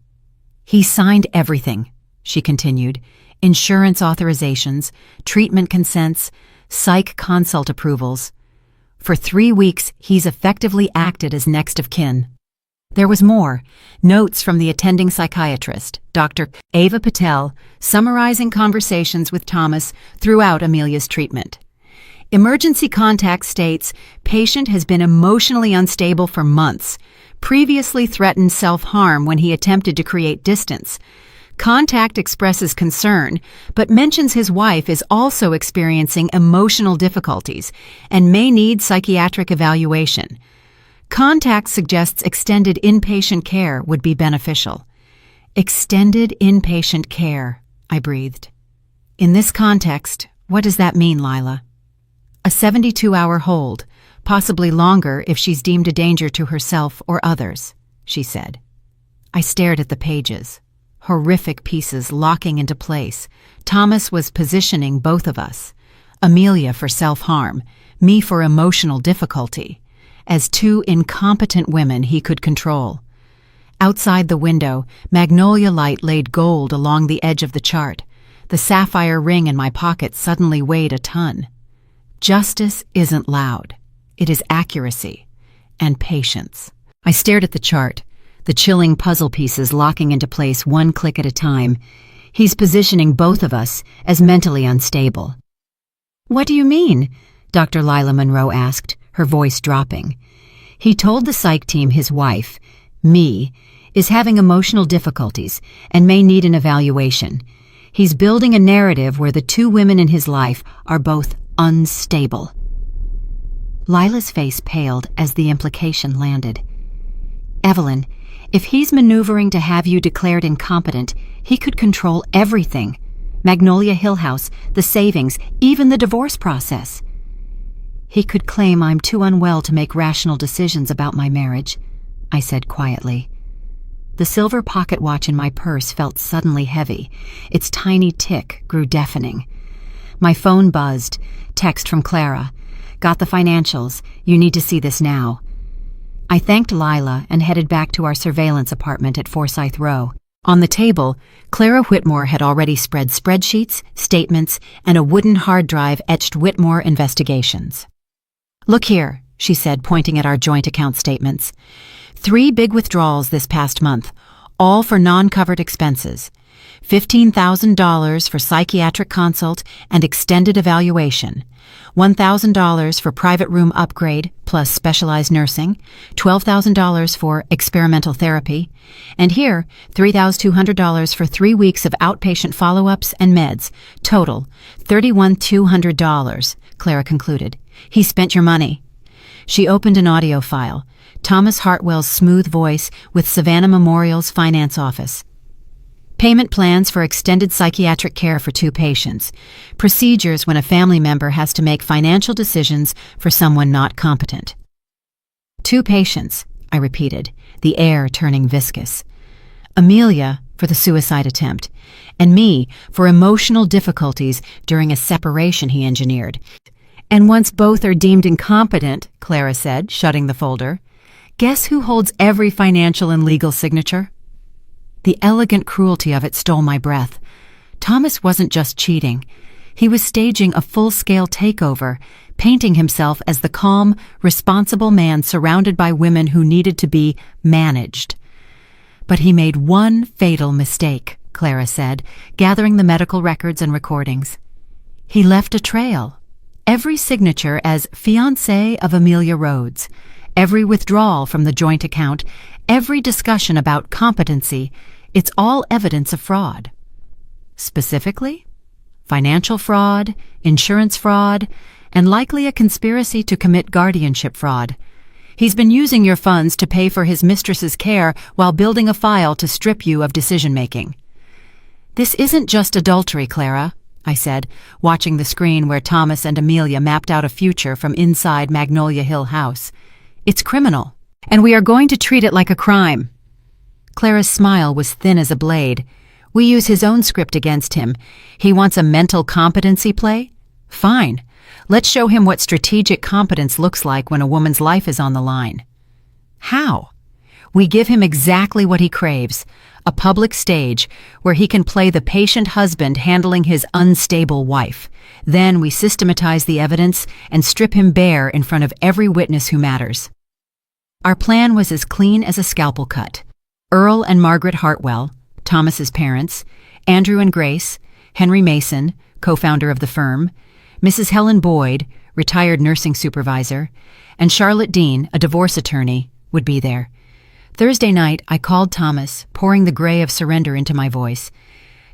He signed everything, she continued. Insurance authorizations, treatment consents, psych consult approvals. For 3 weeks, he's effectively acted as next of kin. There was more. Notes from the attending psychiatrist, Dr. Ava Patel, summarizing conversations with Thomas throughout Amelia's treatment. Emergency contact states, patient has been emotionally unstable for months, previously threatened self-harm when he attempted to create distance. Contact expresses concern, but mentions his wife is also experiencing emotional difficulties and may need psychiatric evaluation. Contact suggests extended inpatient care would be beneficial. Extended inpatient care, I breathed. In this context, what does that mean, Lila? A 72-hour hold, possibly longer if she's deemed a danger to herself or others, she said. I stared at the pages. Horrific pieces locking into place. Thomas was positioning both of us. Amelia for self-harm, me for emotional difficulty, as two incompetent women he could control. Outside the window, magnolia light laid gold along the edge of the chart. The sapphire ring in my pocket suddenly weighed a ton. Justice isn't loud. It is accuracy and patience. I stared at the chart, the chilling puzzle pieces locking into place one click at a time. He's positioning both of us as mentally unstable. What do you mean? Dr. Lila Monroe asked, her voice dropping. He told the psych team his wife, me, is having emotional difficulties and may need an evaluation. He's building a narrative where the two women in his life are both unstable. Lila's face paled as the implication landed. Evelyn, if he's maneuvering to have you declared incompetent, he could control everything. Magnolia Hill House, the savings, even the divorce process. He could claim I'm too unwell to make rational decisions about my marriage, I said quietly. The silver pocket watch in my purse felt suddenly heavy. Its tiny tick grew deafening. My phone buzzed. Text from Clara. Got the financials. You need to see this now. I thanked Lila and headed back to our surveillance apartment at Forsyth Row. On the table, Clara Whitmore had already spread spreadsheets, statements, and a wooden hard drive etched Whitmore investigations. Look here, she said, pointing at our joint account statements. 3 big withdrawals this past month, all for non-covered expenses. $15,000 for psychiatric consult and extended evaluation, $1,000 for private room upgrade plus specialized nursing, $12,000 for experimental therapy, and here, $3,200 for 3 weeks of outpatient follow-ups and meds, total $31,200, Clara concluded. He spent your money. She opened an audio file, Thomas Hartwell's smooth voice with Savannah Memorial's finance office. Payment plans for extended psychiatric care for 2 patients. Procedures when a family member has to make financial decisions for someone not competent. 2 patients, I repeated, the air turning viscous. Amelia for the suicide attempt, and me for emotional difficulties during a separation he engineered. And once both are deemed incompetent, Clara said, shutting the folder, guess who holds every financial and legal signature? The elegant cruelty of it stole my breath. Thomas wasn't just cheating. He was staging a full-scale takeover, painting himself as the calm, responsible man surrounded by women who needed to be managed. But he made one fatal mistake, Clara said, gathering the medical records and recordings. He left a trail. Every signature as fiancé of Amelia Rhodes, every withdrawal from the joint account, every discussion about competency, it's all evidence of fraud. Specifically, financial fraud, insurance fraud, and likely a conspiracy to commit guardianship fraud. He's been using your funds to pay for his mistress's care while building a file to strip you of decision-making. This isn't just adultery, Clara, I said, watching the screen where Thomas and Amelia mapped out a future from inside Magnolia Hill House. It's criminal, and we are going to treat it like a crime. Clara's smile was thin as a blade. We use his own script against him. He wants a mental competency play? Fine. Let's show him what strategic competence looks like when a woman's life is on the line. How? We give him exactly what he craves, a public stage where he can play the patient husband handling his unstable wife. Then we systematize the evidence and strip him bare in front of every witness who matters. Our plan was as clean as a scalpel cut. Earl and Margaret Hartwell, Thomas's parents, Andrew and Grace, Henry Mason, co-founder of the firm, Mrs. Helen Boyd, retired nursing supervisor, and Charlotte Dean, a divorce attorney, would be there. Thursday night, I called Thomas, pouring the gray of surrender into my voice.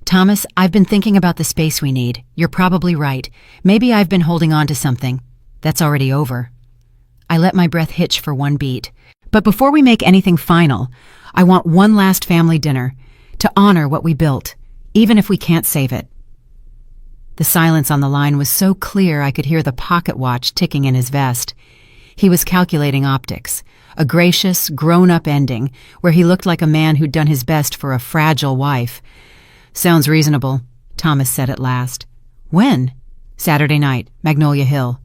Thomas, I've been thinking about the space we need. You're probably right. Maybe I've been holding on to something. That's already over. I let my breath hitch for one beat. But before we make anything final, I want one last family dinner to honor what we built, even if we can't save it. The silence on the line was so clear I could hear the pocket watch ticking in his vest. He was calculating optics, a gracious, grown-up ending where he looked like a man who'd done his best for a fragile wife. Sounds reasonable, Thomas said at last. When? Saturday night, Magnolia Hill.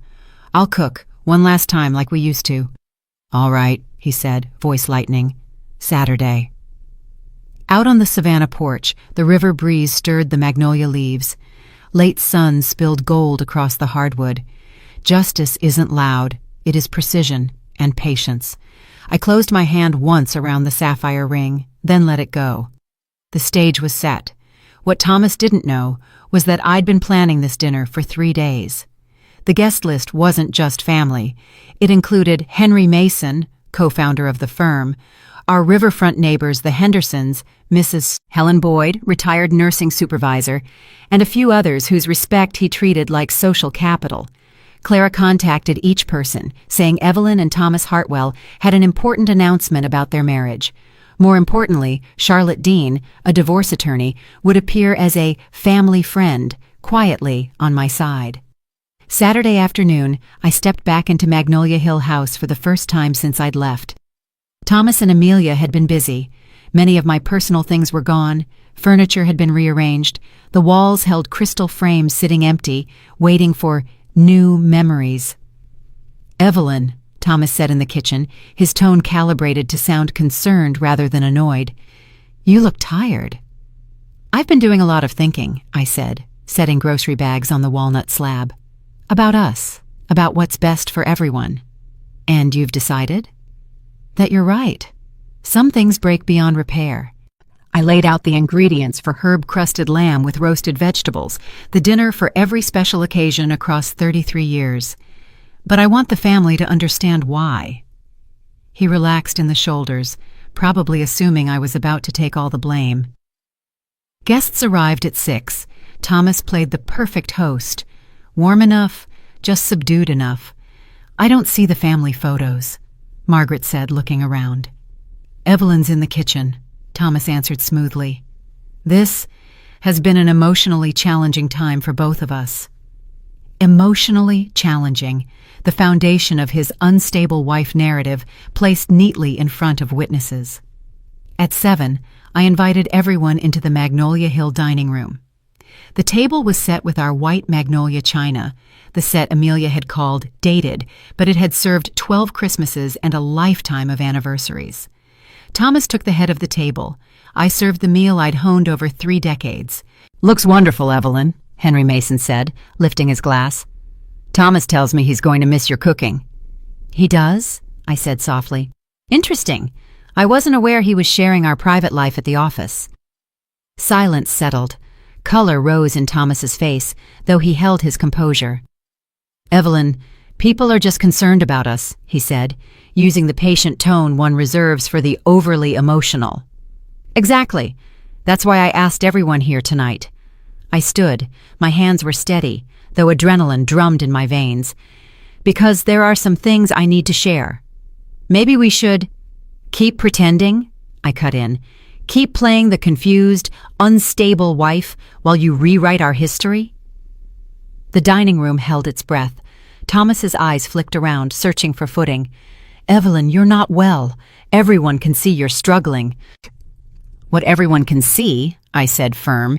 I'll cook, one last time like we used to. All right, he said, voice lightening. Saturday. Out on the savannah porch, the river breeze stirred the magnolia leaves. Late sun spilled gold across the hardwood. Justice isn't loud. It is precision and patience. I closed my hand once around the sapphire ring, then let it go. The stage was set. What Thomas didn't know was that I'd been planning this dinner for 3 days. The guest list wasn't just family. It included Henry Mason, co-founder of the firm, our riverfront neighbors, the Hendersons, Mrs. Helen Boyd, retired nursing supervisor, and a few others whose respect he treated like social capital. Clara contacted each person, saying Evelyn and Thomas Hartwell had an important announcement about their marriage. More importantly, Charlotte Dean, a divorce attorney, would appear as a family friend, quietly on my side. Saturday afternoon, I stepped back into Magnolia Hill House for the first time since I'd left. Thomas and Amelia had been busy. Many of my personal things were gone. Furniture had been rearranged. The walls held crystal frames sitting empty, waiting for new memories. Evelyn, Thomas said in the kitchen, his tone calibrated to sound concerned rather than annoyed. You look tired. I've been doing a lot of thinking, I said, setting grocery bags on the walnut slab. About us, about what's best for everyone. And you've decided? That you're right. Some things break beyond repair. I laid out the ingredients for herb-crusted lamb with roasted vegetables, the dinner for every special occasion across 33 years. But I want the family to understand why. He relaxed in the shoulders, probably assuming I was about to take all the blame. Guests arrived at 6. Thomas played the perfect host. Warm enough, just subdued enough. I don't see the family photos, Margaret said, looking around. Evelyn's in the kitchen, Thomas answered smoothly. This has been an emotionally challenging time for both of us. Emotionally challenging, the foundation of his unstable wife narrative placed neatly in front of witnesses. At 7, I invited everyone into the Magnolia Hill dining room. The table was set with our white magnolia china, the set Amelia had called dated, but it had served 12 Christmases and a lifetime of anniversaries. Thomas took the head of the table. I served the meal I'd honed over 3 decades. Looks wonderful, Evelyn, Henry Mason said, lifting his glass. "Thomas tells me he's going to miss your cooking." "He does?" I said softly. "Interesting. I wasn't aware he was sharing our private life at the office." Silence settled. Color rose in Thomas's face, though he held his composure. "Evelyn, people are just concerned about us," he said, using the patient tone one reserves for the overly emotional. "Exactly. That's why I asked everyone here tonight." I stood. My hands were steady, though adrenaline drummed in my veins. "Because there are some things I need to share. Maybe we should—" "Keep pretending," I cut in. "Keep playing the confused, unstable wife while you rewrite our history?" The dining room held its breath. Thomas's eyes flicked around, searching for footing. "Evelyn, you're not well. Everyone can see you're struggling." "What everyone can see," I said firm,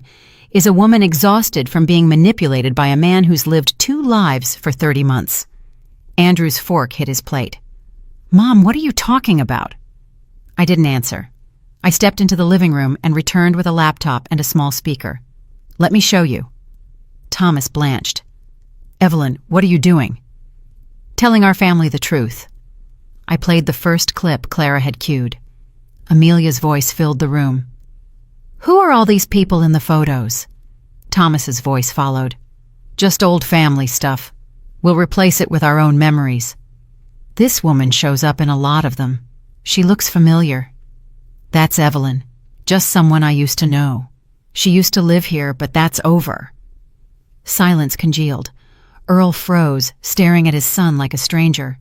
"is a woman exhausted from being manipulated by a man who's lived 2 lives for 30 months. Andrew's fork hit his plate. "Mom, what are you talking about?" I didn't answer. I stepped into the living room and returned with a laptop and a small speaker. "Let me show you." Thomas blanched. "Evelyn, what are you doing?" "Telling our family the truth." I played the first clip Clara had cued. Amelia's voice filled the room. "Who are all these people in the photos?" Thomas's voice followed. "Just old family stuff. We'll replace it with our own memories." "This woman shows up in a lot of them. She looks familiar." "That's Evelyn. Just someone I used to know. She used to live here, but that's over." Silence congealed. Earl froze, staring at his son like a stranger.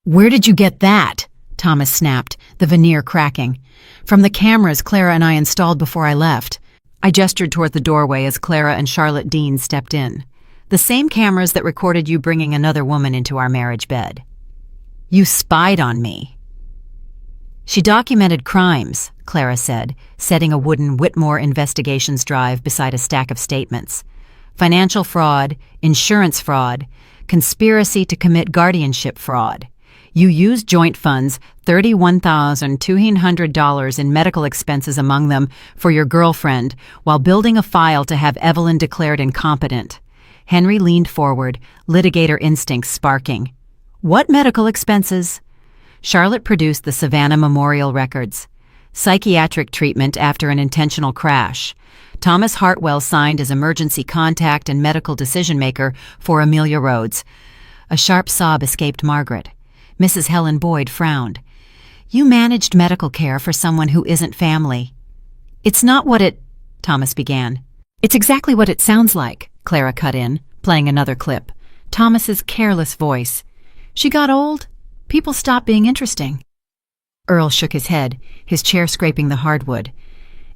"Where did you get that?" Thomas snapped, the veneer cracking. "From the cameras Clara and I installed before I left." I gestured toward the doorway as Clara and Charlotte Dean stepped in. "The same cameras that recorded you bringing another woman into our marriage bed." "You spied on me." "She documented crimes," Clara said, setting a wooden Whitmore Investigations drive beside a stack of statements. "Financial fraud, insurance fraud, conspiracy to commit guardianship fraud. You used joint funds, $31,200 in medical expenses among them, for your girlfriend, while building a file to have Evelyn declared incompetent." Henry leaned forward, litigator instincts sparking. "What medical expenses?" Charlotte produced the Savannah Memorial records. Psychiatric treatment after an intentional crash. Thomas Hartwell signed as emergency contact and medical decision-maker for Amelia Rhodes. A sharp sob escaped Margaret. Mrs. Helen Boyd frowned. "You managed medical care for someone who isn't family." "It's not what it—" Thomas began. "It's exactly what it sounds like," Clara cut in, playing another clip. Thomas's careless voice. "She got old. People stopped being interesting." Earl shook his head, his chair scraping the hardwood.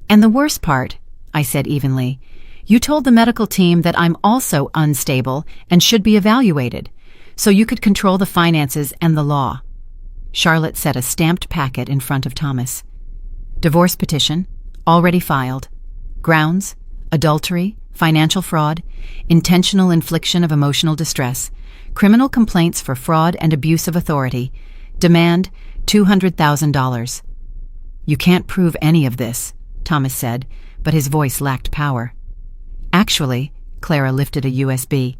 "And the worst part," I said evenly, "you told the medical team that I'm also unstable and should be evaluated, so you could control the finances and the law." Charlotte set a stamped packet in front of Thomas. "Divorce petition, already filed. Grounds, adultery, financial fraud, intentional infliction of emotional distress, criminal complaints for fraud and abuse of authority. Demand $200,000. "You can't prove any of this," Thomas said, but his voice lacked power. "Actually," Clara lifted a USB,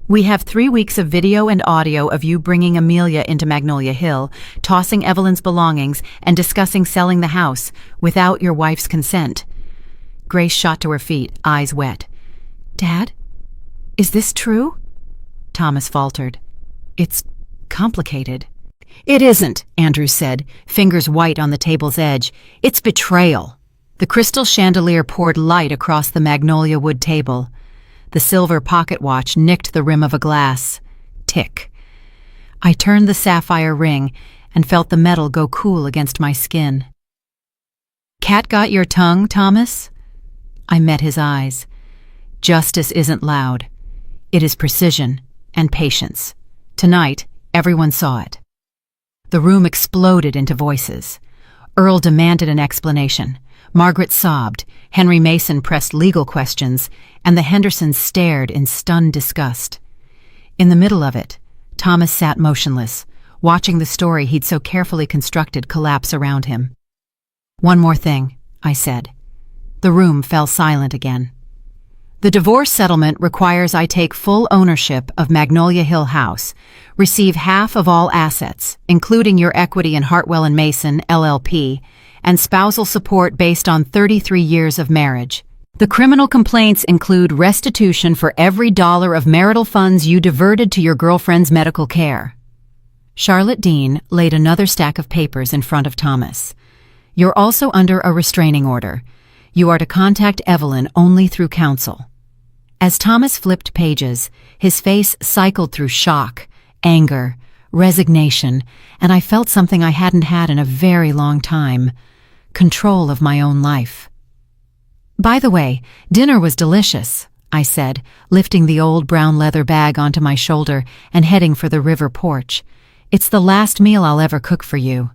"we have 3 weeks of video and audio of you bringing Amelia into Magnolia Hill, tossing Evelyn's belongings, and discussing selling the house without your wife's consent." Grace shot to her feet, eyes wet. "Dad, is this true?" Thomas faltered. "It's complicated." "It isn't," Andrew said, fingers white on the table's edge. "It's betrayal." The crystal chandelier poured light across the magnolia wood table. The silver pocket watch nicked the rim of a glass. Tick. I turned the sapphire ring and felt the metal go cool against my skin. "Cat got your tongue, Thomas?" I met his eyes. Justice isn't loud. It is precision and patience. Tonight, everyone saw it. The room exploded into voices. Earl demanded an explanation. Margaret sobbed. Henry Mason pressed legal questions, and the Hendersons stared in stunned disgust. In the middle of it, Thomas sat motionless, watching the story he'd so carefully constructed collapse around him. "One more thing," I said. The room fell silent again. The divorce settlement requires I take full ownership of Magnolia Hill House, receive half of all assets, including your equity in Hartwell and Mason, LLP, and spousal support based on 33 years of marriage. The criminal complaints include restitution for every dollar of marital funds you diverted to your girlfriend's medical care. Charlotte Dean laid another stack of papers in front of Thomas. You're also under a restraining order. You are to contact Evelyn only through counsel. As Thomas flipped pages, his face cycled through shock, anger, resignation, and I felt something I hadn't had in a very long time: control of my own life. By the way, dinner was delicious, I said, lifting the old brown leather bag onto my shoulder and heading for the river porch. It's the last meal I'll ever cook for you.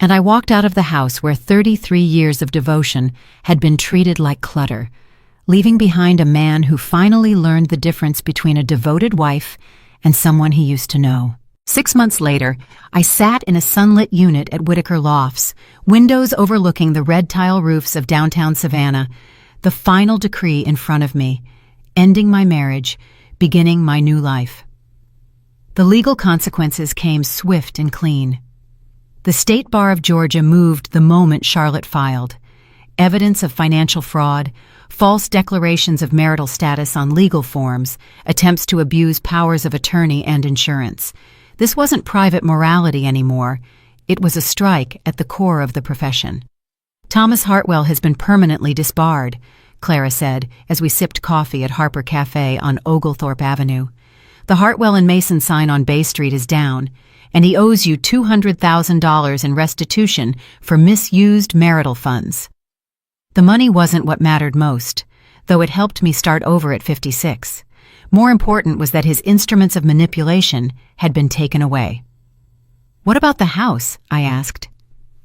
And I walked out of the house where 33 years of devotion had been treated like clutter, leaving behind a man who finally learned the difference between a devoted wife and someone he used to know. 6 months later, I sat in a sunlit unit at Whitaker Lofts, windows overlooking the red tile roofs of downtown Savannah, the final decree in front of me, ending my marriage, beginning my new life. The legal consequences came swift and clean. The State Bar of Georgia moved the moment Charlotte filed. Evidence of financial fraud, false declarations of marital status on legal forms, attempts to abuse powers of attorney and insurance. This wasn't private morality anymore. It was a strike at the core of the profession. Thomas Hartwell has been permanently disbarred, Clara said as we sipped coffee at Harper Cafe on Oglethorpe Avenue. The Hartwell and Mason sign on Bay Street is down, and he owes you $200,000 in restitution for misused marital funds. The money wasn't what mattered most, though it helped me start over at 56. More important was that his instruments of manipulation had been taken away. What about the house? I asked.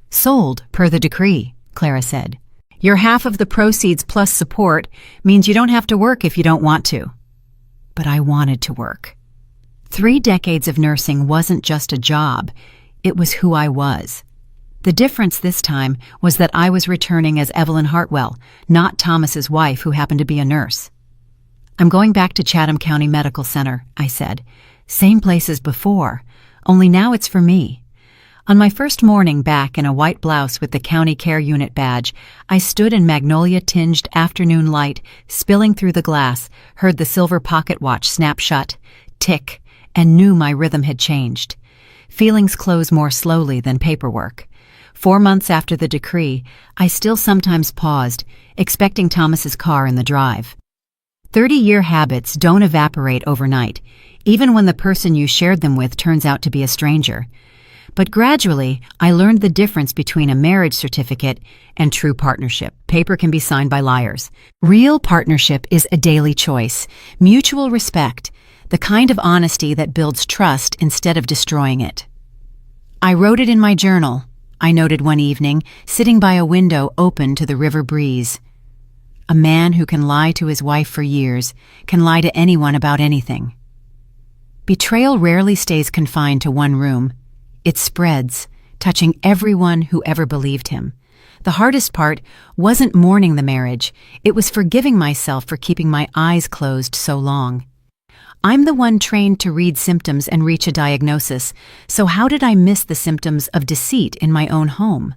Sold, per the decree, Clara said. Your half of the proceeds plus support means you don't have to work if you don't want to. But I wanted to work. 3 decades of nursing wasn't just a job, it was who I was. The difference this time was that I was returning as Evelyn Hartwell, not Thomas's wife who happened to be a nurse. I'm going back to Chatham County Medical Center, I said. Same place as before, only now it's for me. On my first morning back in a white blouse with the County Care Unit badge, I stood in magnolia-tinged afternoon light, spilling through the glass, heard the silver pocket watch snap shut, tick, and knew my rhythm had changed. Feelings close more slowly than paperwork. 4 months after the decree, I still sometimes paused, expecting Thomas's car in the drive. 30-year habits don't evaporate overnight, even when the person you shared them with turns out to be a stranger. But gradually, I learned the difference between a marriage certificate and true partnership. Paper can be signed by liars. Real partnership is a daily choice, mutual respect, the kind of honesty that builds trust instead of destroying it. I wrote it in my journal, I noted one evening, sitting by a window open to the river breeze. A man who can lie to his wife for years can lie to anyone about anything. Betrayal rarely stays confined to one room. It spreads, touching everyone who ever believed him. The hardest part wasn't mourning the marriage, it was forgiving myself for keeping my eyes closed so long. I'm the one trained to read symptoms and reach a diagnosis, so how did I miss the symptoms of deceit in my own home?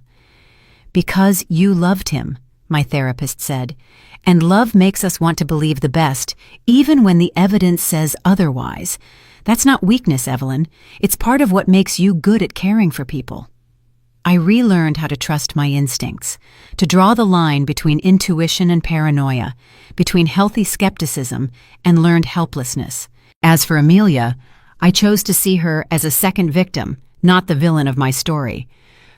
Because you loved him, my therapist said, and love makes us want to believe the best, even when the evidence says otherwise. That's not weakness, Evelyn. It's part of what makes you good at caring for people. I relearned how to trust my instincts, to draw the line between intuition and paranoia, between healthy skepticism and learned helplessness. As for Amelia, I chose to see her as a second victim, not the villain of my story.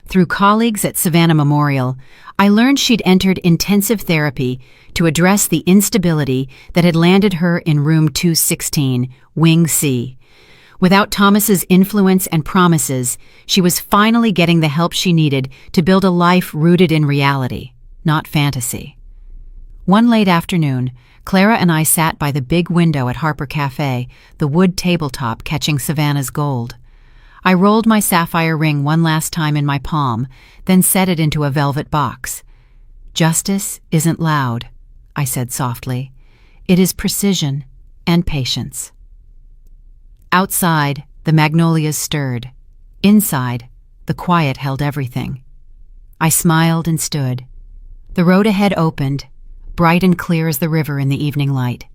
Through colleagues at Savannah Memorial, I learned she'd entered intensive therapy to address the instability that had landed her in room 216, Wing C. Without Thomas's influence and promises, she was finally getting the help she needed to build a life rooted in reality, not fantasy. One late afternoon, Clara and I sat by the big window at Harper Cafe, the wood tabletop catching Savannah's gold. I rolled my sapphire ring one last time in my palm, then set it into a velvet box. "Justice isn't loud," I said softly. It is precision and patience. Outside, the magnolias stirred. Inside, the quiet held everything. I smiled and stood. The road ahead opened, bright and clear as the river in the evening light.